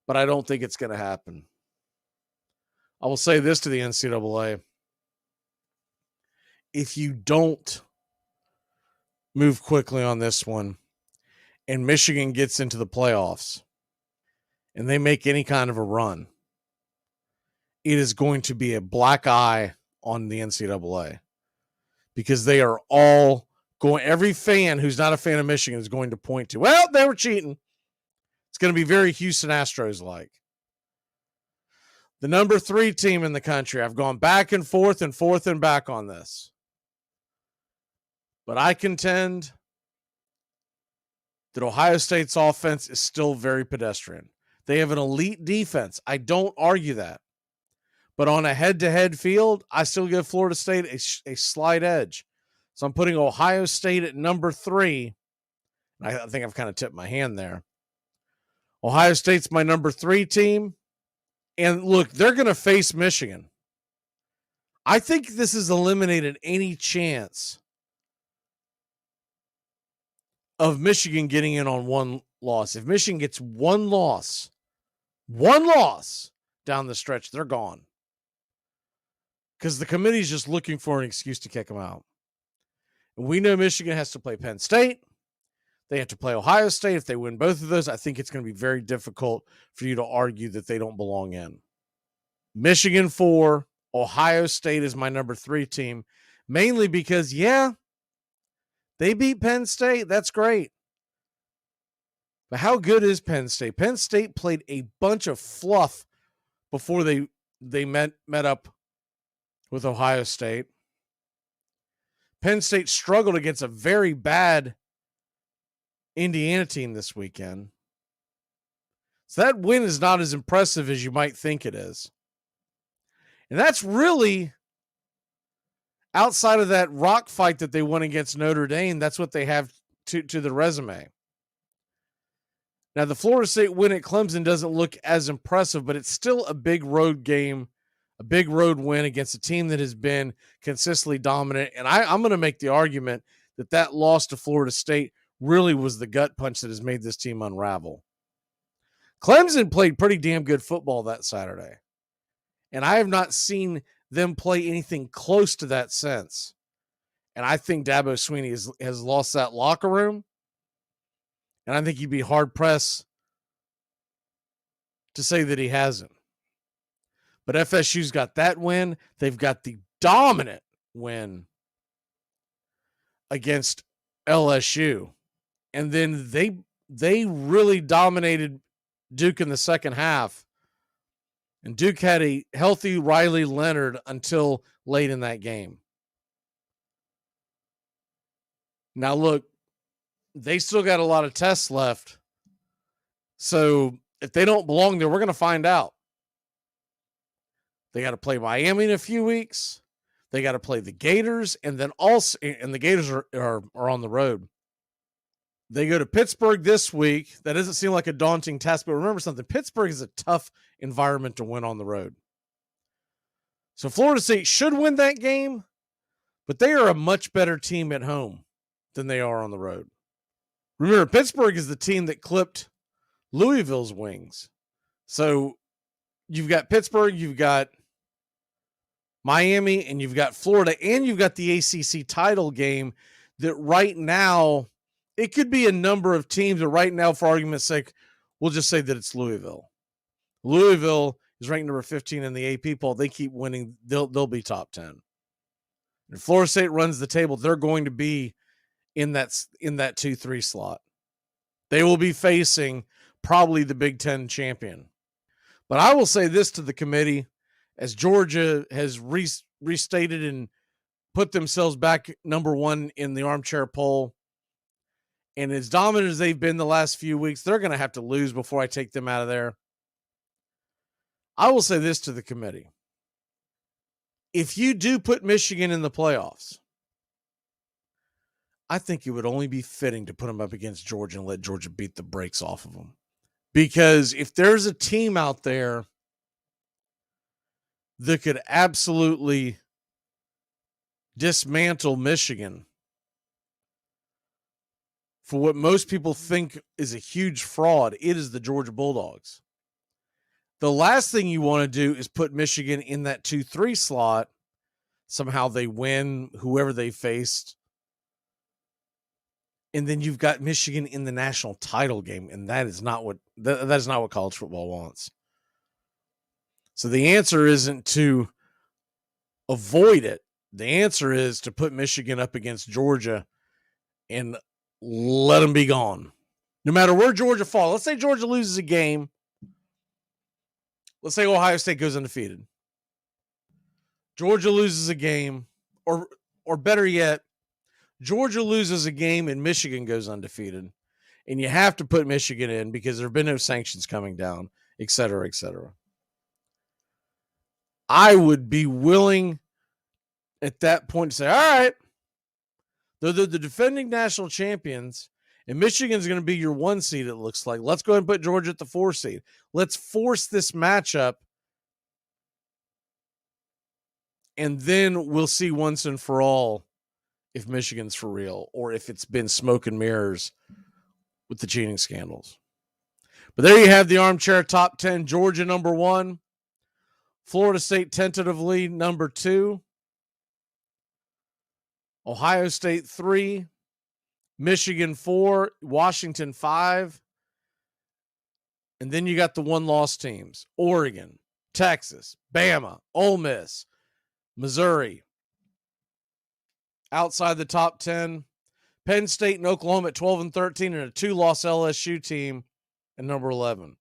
but I don't think it's going to happen. I will say this to the NCAA. If you don't move quickly on this one and Michigan gets into the playoffs and they make any kind of a run, it is going to be a black eye on the NCAA because they are all going, every fan who's not a fan of Michigan is going to point to, well, they were cheating. It's going to be very Houston Astros like. The number 3 team in the country. I've gone back and forth and back on this. But I contend that Ohio State's offense is still very pedestrian. They have an elite defense. I don't argue that. But on a head-to-head field, I still give Florida State a slight edge. So I'm putting Ohio State at number 3. I think I've kind of tipped my hand there. Ohio State's my number 3 team. And look, they're going to face Michigan. I think this has eliminated any chance of Michigan getting in on one loss. If Michigan gets one loss down the stretch, they're gone. Because the committee's just looking for an excuse to kick them out. And we know Michigan has to play Penn State. They have to play Ohio State. If they win both of those, I think it's going to be very difficult for you to argue that they don't belong in. Michigan 4, Ohio State is my number 3 team, mainly because, they beat Penn State. That's great. But how good is Penn State? Penn State played a bunch of fluff before they met up with Ohio State. Penn State struggled against a very bad Indiana team this weekend. So that win is not as impressive as you might think it is. And that's really, outside of that rock fight that they won against Notre Dame, that's what they have to the resume. Now, the Florida State win at Clemson doesn't look as impressive, but it's still a big road game, a big road win against a team that has been consistently dominant. And I'm going to make the argument that loss to Florida State really was the gut punch that has made this team unravel. Clemson played pretty damn good football that Saturday. And I have not seen them play anything close to that since. And I think Dabo Swinney has lost that locker room. And I think you'd be hard-pressed to say that he hasn't. But FSU's got that win. They've got the dominant win against LSU. And then they really dominated Duke in the second half. And Duke had a healthy Riley Leonard until late in that game. Now, look, they still got a lot of tests left. So if they don't belong there, we're going to find out. They got to play Miami in a few weeks. They got to play the Gators, and then also, and the Gators are on the road. They go to Pittsburgh this week. That doesn't seem like a daunting task, but remember something. Pittsburgh is a tough environment to win on the road. So Florida State should win that game, but they are a much better team at home than they are on the road. Remember, Pittsburgh is the team that clipped Louisville's wings. So you've got Pittsburgh, you've got Miami, and you've got Florida, and you've got the ACC title game that right now, it could be a number of teams, but right now, for argument's sake, we'll just say that it's Louisville. Louisville is ranked number 15 in the AP poll. They keep winning, they'll be top 10. If Florida State runs the table, they're going to be in that 2-3 slot. They will be facing probably the Big Ten champion. But I will say this to the committee, as Georgia has restated and put themselves back number 1 in the Armchair poll, and as dominant as they've been the last few weeks, they're going to have to lose before I take them out of there. I will say this to the committee. If you do put Michigan in the playoffs, I think it would only be fitting to put them up against Georgia and let Georgia beat the brakes off of them. Because if there's a team out there that could absolutely dismantle Michigan for what most people think is a huge fraud, it is the Georgia Bulldogs. The last thing you want to do is put Michigan in that 2-3 slot. Somehow they win whoever they faced. And then you've got Michigan in the national title game, and that is not what college football wants. So the answer isn't to avoid it. The answer is to put Michigan up against Georgia and let them be gone. No matter where Georgia falls. Let's say Georgia loses a game. Let's say Ohio State goes undefeated. Georgia loses a game, or better yet, Georgia loses a game and Michigan goes undefeated. And you have to put Michigan in because there have been no sanctions coming down, et cetera, et cetera. I would be willing at that point to say, all right, they're the defending national champions, and Michigan's going to be your 1 seed, it looks like. Let's go ahead and put Georgia at the 4 seed. Let's force this matchup, and then we'll see once and for all if Michigan's for real or if it's been smoke and mirrors with the cheating scandals. But there you have the Armchair top 10. Georgia number 1. Florida State tentatively number 2. Ohio State 3. Michigan 4. Washington 5. And then you got the 1-loss teams. Oregon, Texas, Bama, Ole Miss, Missouri. Outside the top 10, Penn State and Oklahoma at 12 and 13, and a 2-loss LSU team at number 11.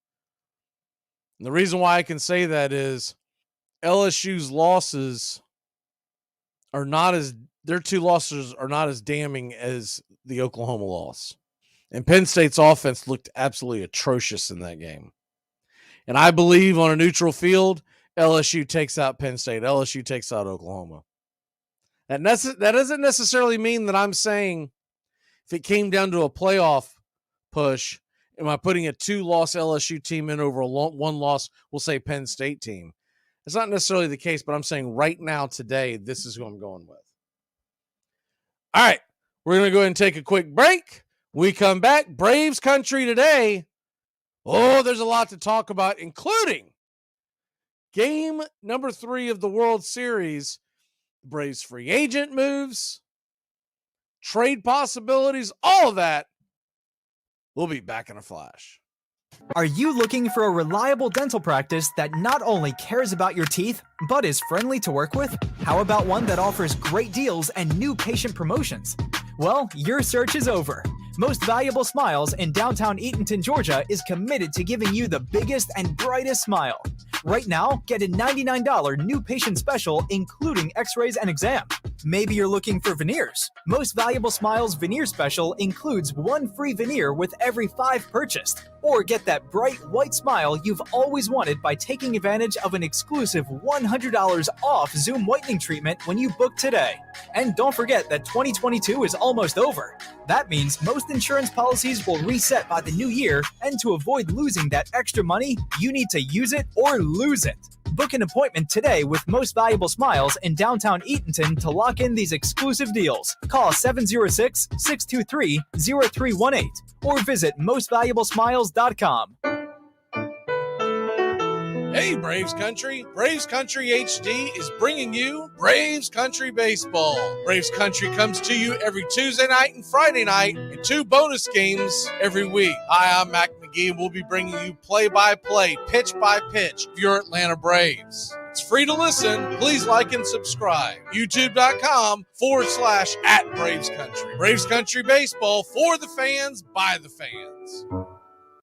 And the reason why I can say that is LSU's losses are not as, their 2 losses are not as damning as the Oklahoma loss. And Penn State's offense looked absolutely atrocious in that game. And I believe on a neutral field, LSU takes out Penn State. LSU takes out Oklahoma. That doesn't necessarily mean that I'm saying if it came down to a playoff push, am I putting a 2-loss LSU team in over a 1-loss, we'll say Penn State team? It's not necessarily the case, but I'm saying right now, today, this is who I'm going with. All right, we're going to go ahead and take a quick break. We come back, Braves country today. Oh, there's a lot to talk about, including game number 3 of the World Series. Braves free agent moves, trade possibilities, all of that. We'll be back in a flash. Are you looking for a reliable dental practice that not only cares about your teeth, but is friendly to work with? How about one that offers great deals and new patient promotions? Well, your search is over. Most Valuable Smiles in downtown Eatonton, Georgia is committed to giving you the biggest and brightest smile. Right now, get a $99 new patient special, including x-rays and exam. Maybe you're looking for veneers. Most Valuable Smiles veneer special includes 1 free veneer with every 5 purchased. Or get that bright white smile you've always wanted by taking advantage of an exclusive $100 off Zoom whitening treatment when you book today. And don't forget that 2022 is almost over. That means most insurance policies will reset by the new year, and to avoid losing that extra money, you need to use it or lose it. Book an appointment today with Most Valuable Smiles in downtown Eatonton to lock in these exclusive deals. Call 706-623-0318 or visit mostvaluablesmiles.com. Hey, Braves Country. Braves Country HD is bringing you Braves Country Baseball. Braves Country comes to you every Tuesday night and Friday night, and 2 bonus games every week. Hi, I'm Mac Magee, and we'll be bringing you play-by-play, pitch-by-pitch of your Atlanta Braves. It's free to listen. Please like and subscribe. YouTube.com/@Braves Country. Braves Country Baseball, for the fans, by the fans.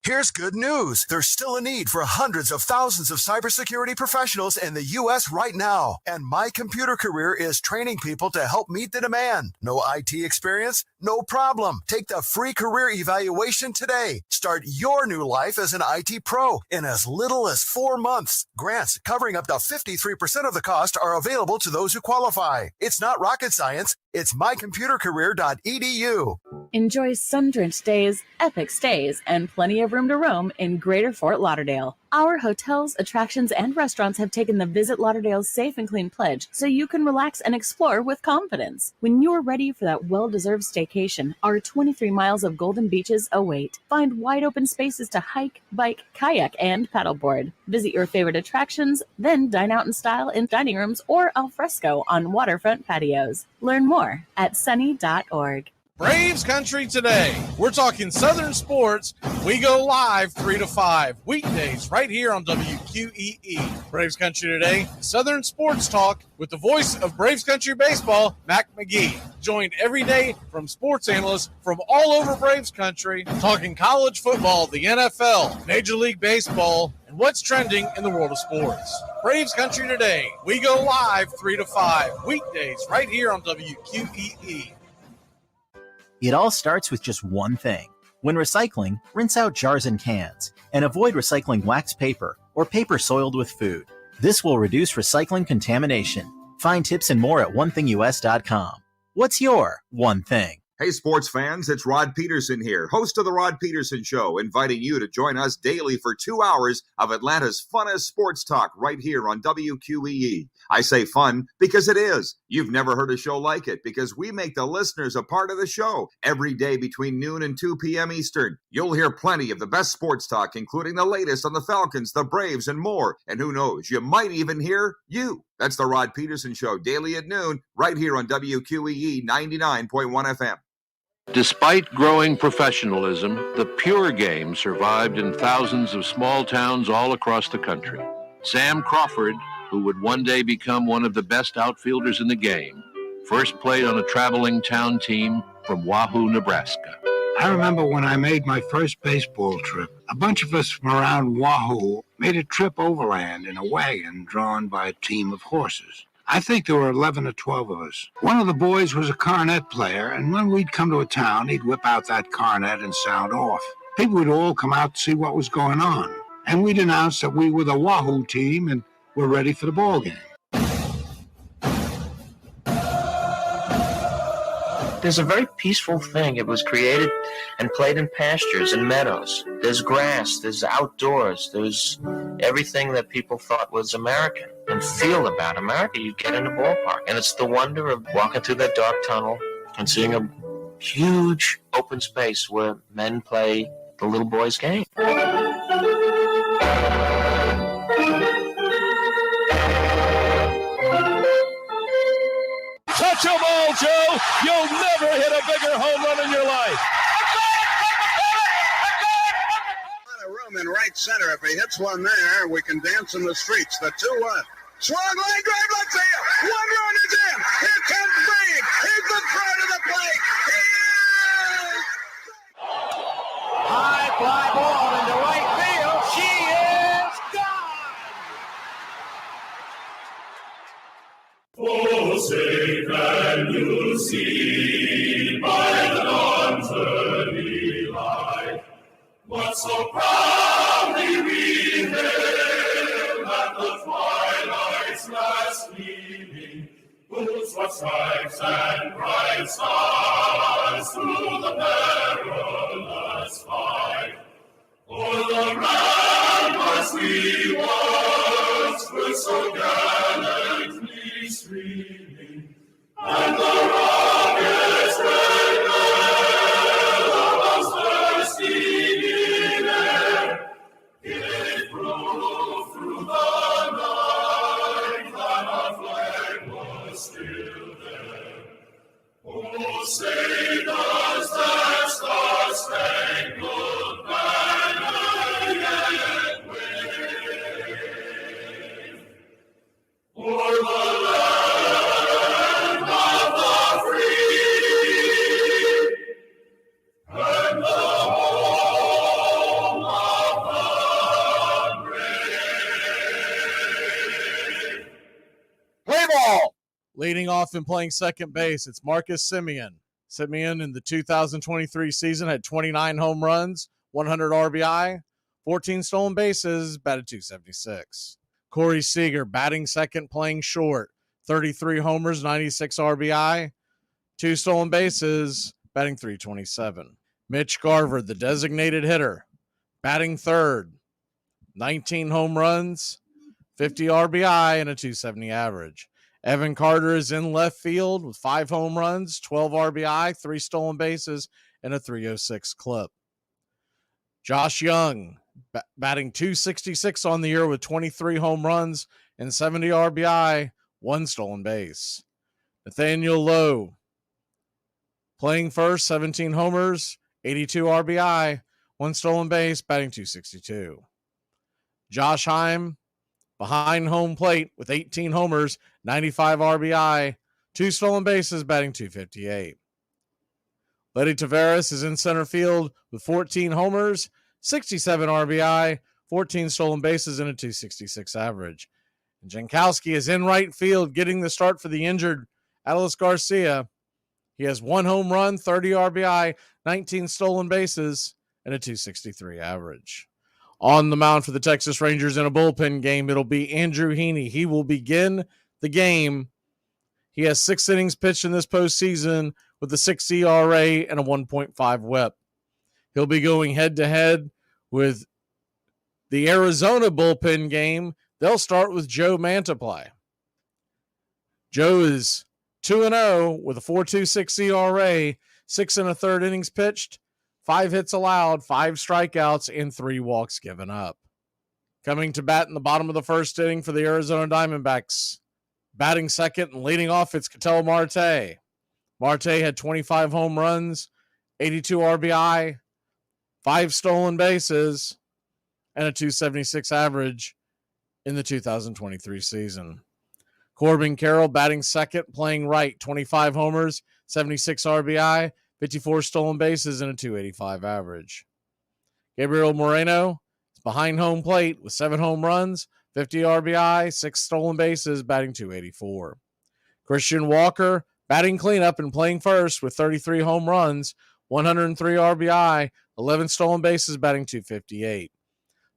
Here's good news. There's still a need for hundreds of thousands of cybersecurity professionals in the U.S. right now. And My Computer Career is training people to help meet the demand. No IT experience? No problem. Take the free career evaluation today. Start your new life as an IT pro in as little as 4 months. Grants covering up to 53% of the cost are available to those who qualify. It's not rocket science. It's mycomputercareer.edu. Enjoy sun-drenched days, epic stays, and plenty of room to roam in Greater Fort Lauderdale. Our hotels, attractions, and restaurants have taken the Visit Lauderdale's Safe and Clean pledge so you can relax and explore with confidence. When you're ready for that well-deserved staycation, our 23 miles of golden beaches await. Find wide-open spaces to hike, bike, kayak, and paddleboard. Visit your favorite attractions, then dine out in style in dining rooms or al fresco on waterfront patios. Learn more at sunny.org. Braves Country today. We're talking Southern sports. We go live 3 to 5 weekdays right here on WQEE. Braves Country today, Southern sports talk with the voice of Braves Country baseball, Mac Magee. Joined every day from sports analysts from all over Braves Country, talking college football, the NFL, Major League Baseball, and what's trending in the world of sports. Braves Country today. We go live 3 to 5 weekdays right here on WQEE. It all starts with just one thing. When recycling, rinse out jars and cans, and avoid recycling wax paper or paper soiled with food. This will reduce recycling contamination. Find tips and more at onethingus.com. What's your one thing? Hey, sports fans, it's Rod Peterson here, host of The Rod Peterson Show, inviting you to join us daily for 2 hours of Atlanta's funnest sports talk right here on WQEE. I say fun because it is. You've never heard a show like it because we make the listeners a part of the show every day between noon and 2 p.m. Eastern. You'll hear plenty of the best sports talk, including the latest on the Falcons, the Braves, and more. And who knows, you might even hear you. That's The Rod Peterson Show, daily at noon, right here on WQEE 99.1 FM. Despite growing professionalism, the pure game survived in thousands of small towns all across the country. Sam Crawford, who would one day become one of the best outfielders in the game, first played on a traveling town team from Wahoo, Nebraska. I remember when I made my first baseball trip, a bunch of us from around Wahoo made a trip overland in a wagon drawn by a team of horses. I think there were 11 or 12 of us. One of the boys was a cornet player, and when we'd come to a town, he'd whip out that cornet and sound off. People would all come out to see what was going on, and we'd announce that we were the Wahoo team and were ready for the ball game. There's a very peaceful thing. It was created and played in pastures and meadows. There's grass, there's outdoors, there's everything that people thought was American and feel about America. You get in a ballpark, and it's the wonder of walking through that dark tunnel and seeing a huge open space where men play the little boy's game. Touch them all, Joe. You'll never hit a bigger home run in your life. A room in right center. If he hits one there, we can dance in the streets. The 2-1. Swung line drive, let's see it. One run is in. Here comes Reed. He's the throw to the plate. He is! High fly ball into right field. She is gone. Oh, say can you see by the dawn's early light what so proudly we hailed at the twilight's last gleaming, whose what stripes and bright stars through the perilous fight o'er the ramparts we once were so gallantly streaming, and the rocket's red glare was bursting in air. It proved through the night that our flag was still there. Oh, say does that star-spangled banner yet wave o'er the land of the free and the home of the brave? Play ball! Leading off and playing second base, it's Marcus Semien. Semien in the 2023 season had 29 home runs, 100 RBI, 14 stolen bases, batted .276. Corey Seager batting second, playing short, 33 homers, 96 RBI, 2 stolen bases, batting .327. Mitch Garver, the designated hitter, batting third. 19 home runs, 50 RBI, and a .270 average. Evan Carter is in left field with 5 home runs, 12 RBI, 3 stolen bases, and a .306 clip. Josh Young, batting .266 on the year with 23 home runs and 70 RBI, 1 stolen base. Nathaniel Lowe, playing first, 17 homers, 82 RBI, 1 stolen base, batting .262. Josh Heim, behind home plate with 18 homers, 95 RBI, 2 stolen bases, batting .258. Letty Taveras is in center field with 14 homers, 67 RBI, 14 stolen bases, and a .266 average. And Jankowski is in right field getting the start for the injured Atlas Garcia. He has 1 home run, 30 RBI, 19 stolen bases, and a .263 average. On the mound for the Texas Rangers in a bullpen game, it'll be Andrew Heaney. He will begin the game. He has 6 innings pitched in this postseason with a 6 ERA and a 1.5 WHIP. He'll be going head-to-head with the Arizona bullpen game. They'll start with Joe Mantiply. Joe is 2-0 with a 4.26 ERA, 6 1/3 innings pitched, 5 hits allowed, 5 strikeouts, and 3 walks given up. Coming to bat in the bottom of the first inning for the Arizona Diamondbacks. Batting second and leading off, it's Ketel Marte. Marte had 25 home runs, 82 RBI, 5 stolen bases, and a .276 average in the 2023 season. Corbin Carroll batting second, playing right, 25 homers, 76 RBI, 54 stolen bases, and a .285 average. Gabriel Moreno is behind home plate with 7 home runs, 50 RBI, 6 stolen bases, batting .284. Christian Walker batting cleanup and playing first with 33 home runs, 103 RBI, 11 stolen bases, batting .258.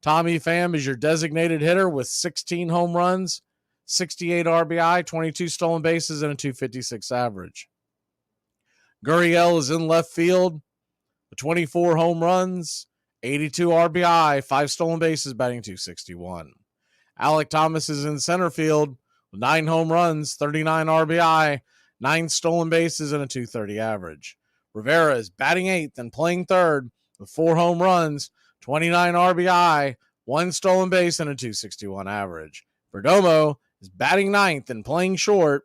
Tommy Pham is your designated hitter with 16 home runs, 68 RBI, 22 stolen bases, and a .256 average. Gurriel is in left field with 24 home runs, 82 RBI, 5 stolen bases, batting .261. Alec Thomas is in center field with 9 home runs, 39 RBI, 9 stolen bases, and a .230 average. Rivera is batting 8th and playing third with 4 home runs, 29 RBI, 1 stolen base, and a .261 average. Perdomo is batting 9th and playing short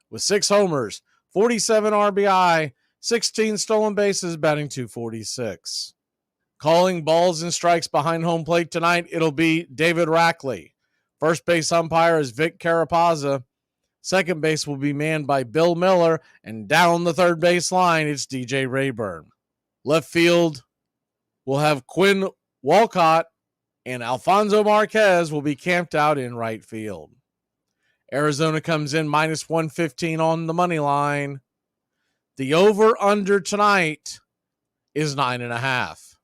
with 6 homers, 47 RBI, 16 stolen bases, batting .246. Calling balls and strikes behind home plate tonight, it'll be David Rackley. First base umpire is Vic Carapazza. Second base will be manned by Bill Miller, and down the third base line, it's DJ Rayburn. Left field will have Quinn Walcott, and Alfonso Marquez will be camped out in right field. Arizona comes in minus 115 on the money line. The over-under tonight is 9.5.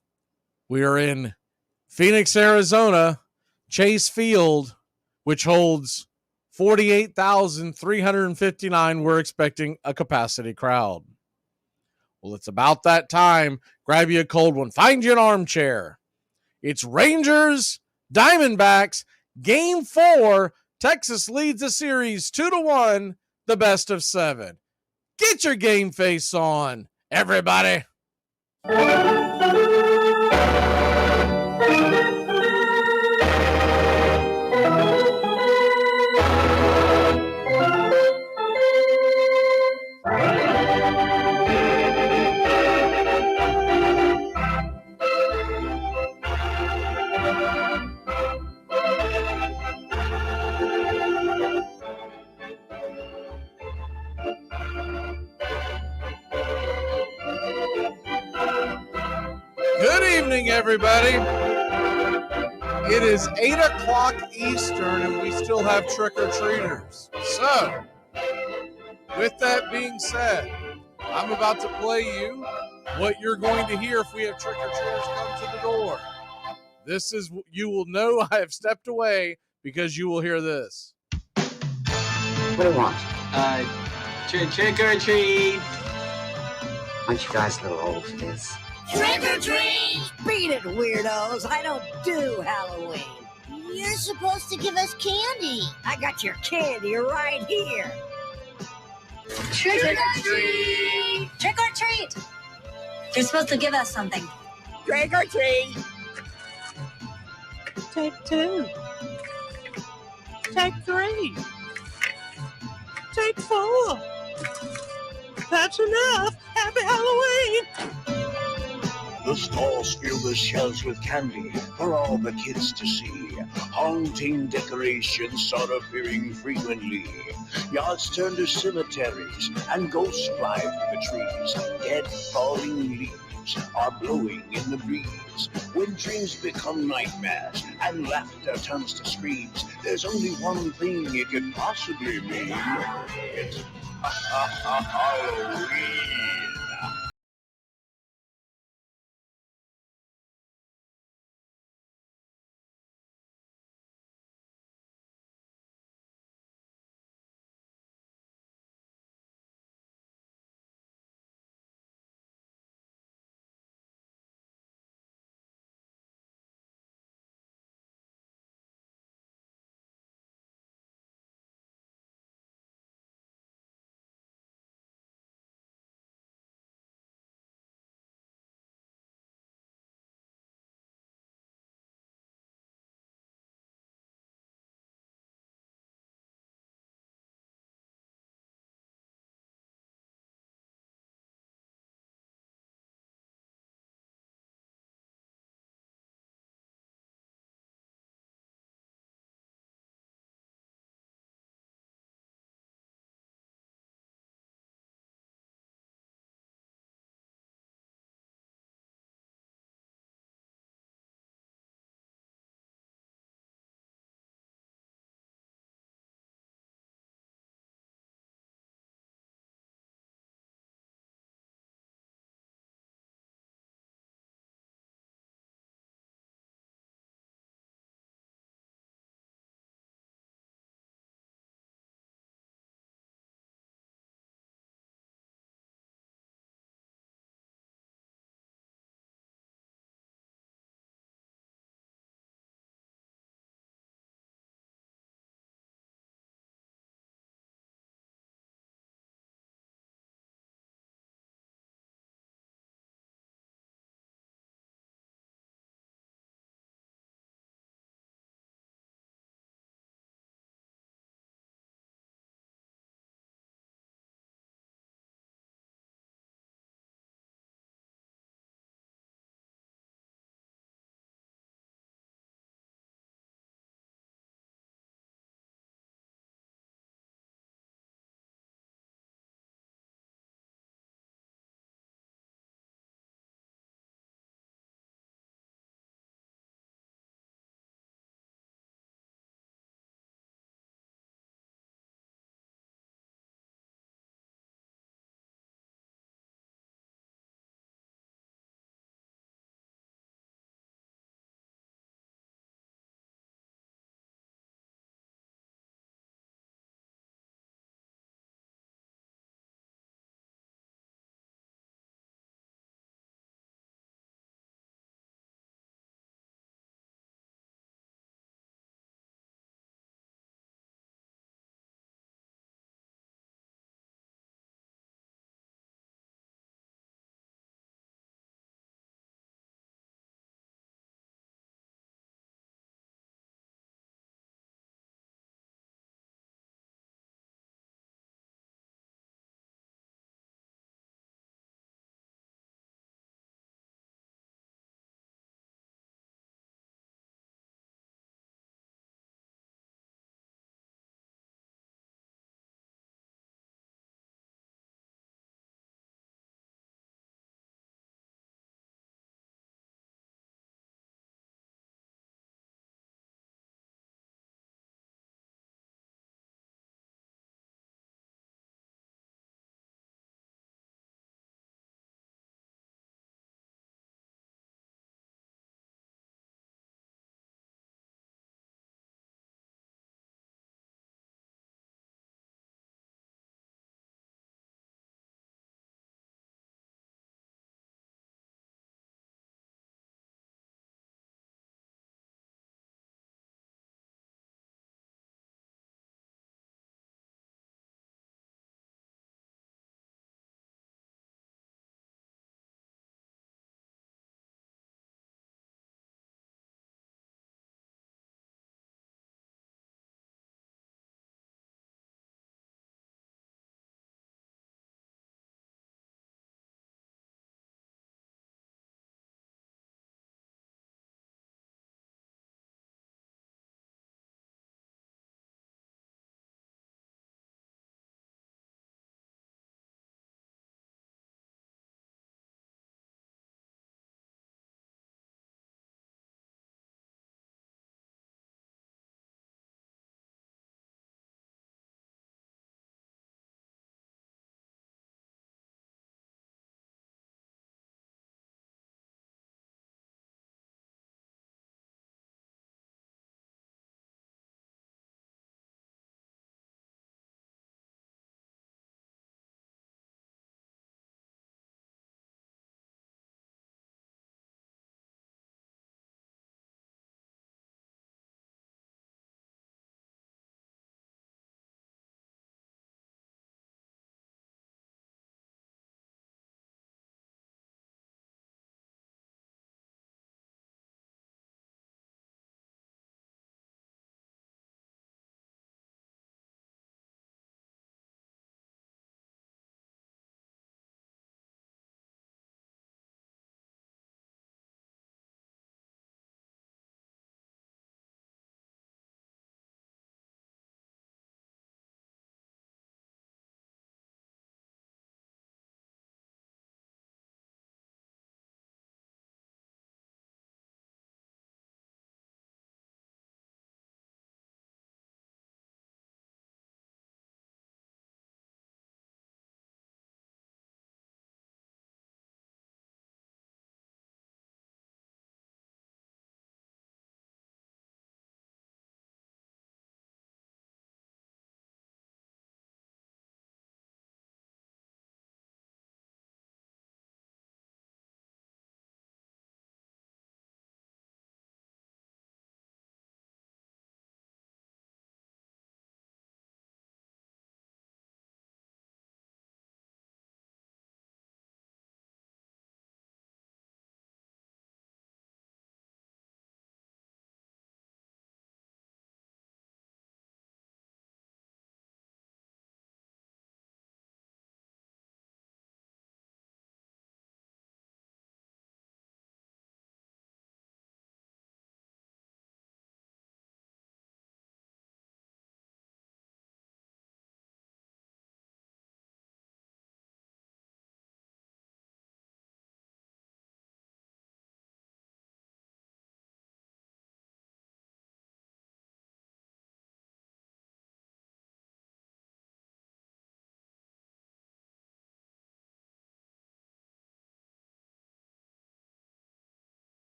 We are in Phoenix, Arizona, Chase Field, which holds 48,359. We're expecting a capacity crowd. Well, it's about that time. Grab you a cold one. Find you an armchair. It's Rangers, Diamondbacks, Game 4. Texas leads the series 2-1, the best of 7. Get your game face on, everybody. Good evening, everybody. It is 8 o'clock Eastern, and we still have trick-or-treaters. So, with that being said, I'm about to play you what you're going to hear if we have trick-or-treaters come to the door. This is, you will know I have stepped away because you will hear this. What do you want? Trick or treat. Aren't you guys a little old for this? Trick or treat! Beat it, weirdos. I don't do Halloween. You're supposed to give us candy. I got your candy right here. Trick or treat! Trick or treat! You're supposed to give us something. Trick or treat! Take 2. Take 3. Take 4. That's enough. Happy Halloween! The stalls fill the shelves with candy for all the kids to see. Haunting decorations start appearing frequently. Yards turn to cemeteries and ghosts fly through the trees. Dead falling leaves are blowing in the breeze. When dreams become nightmares and laughter turns to screams, there's only one thing it could possibly mean. It's Halloween.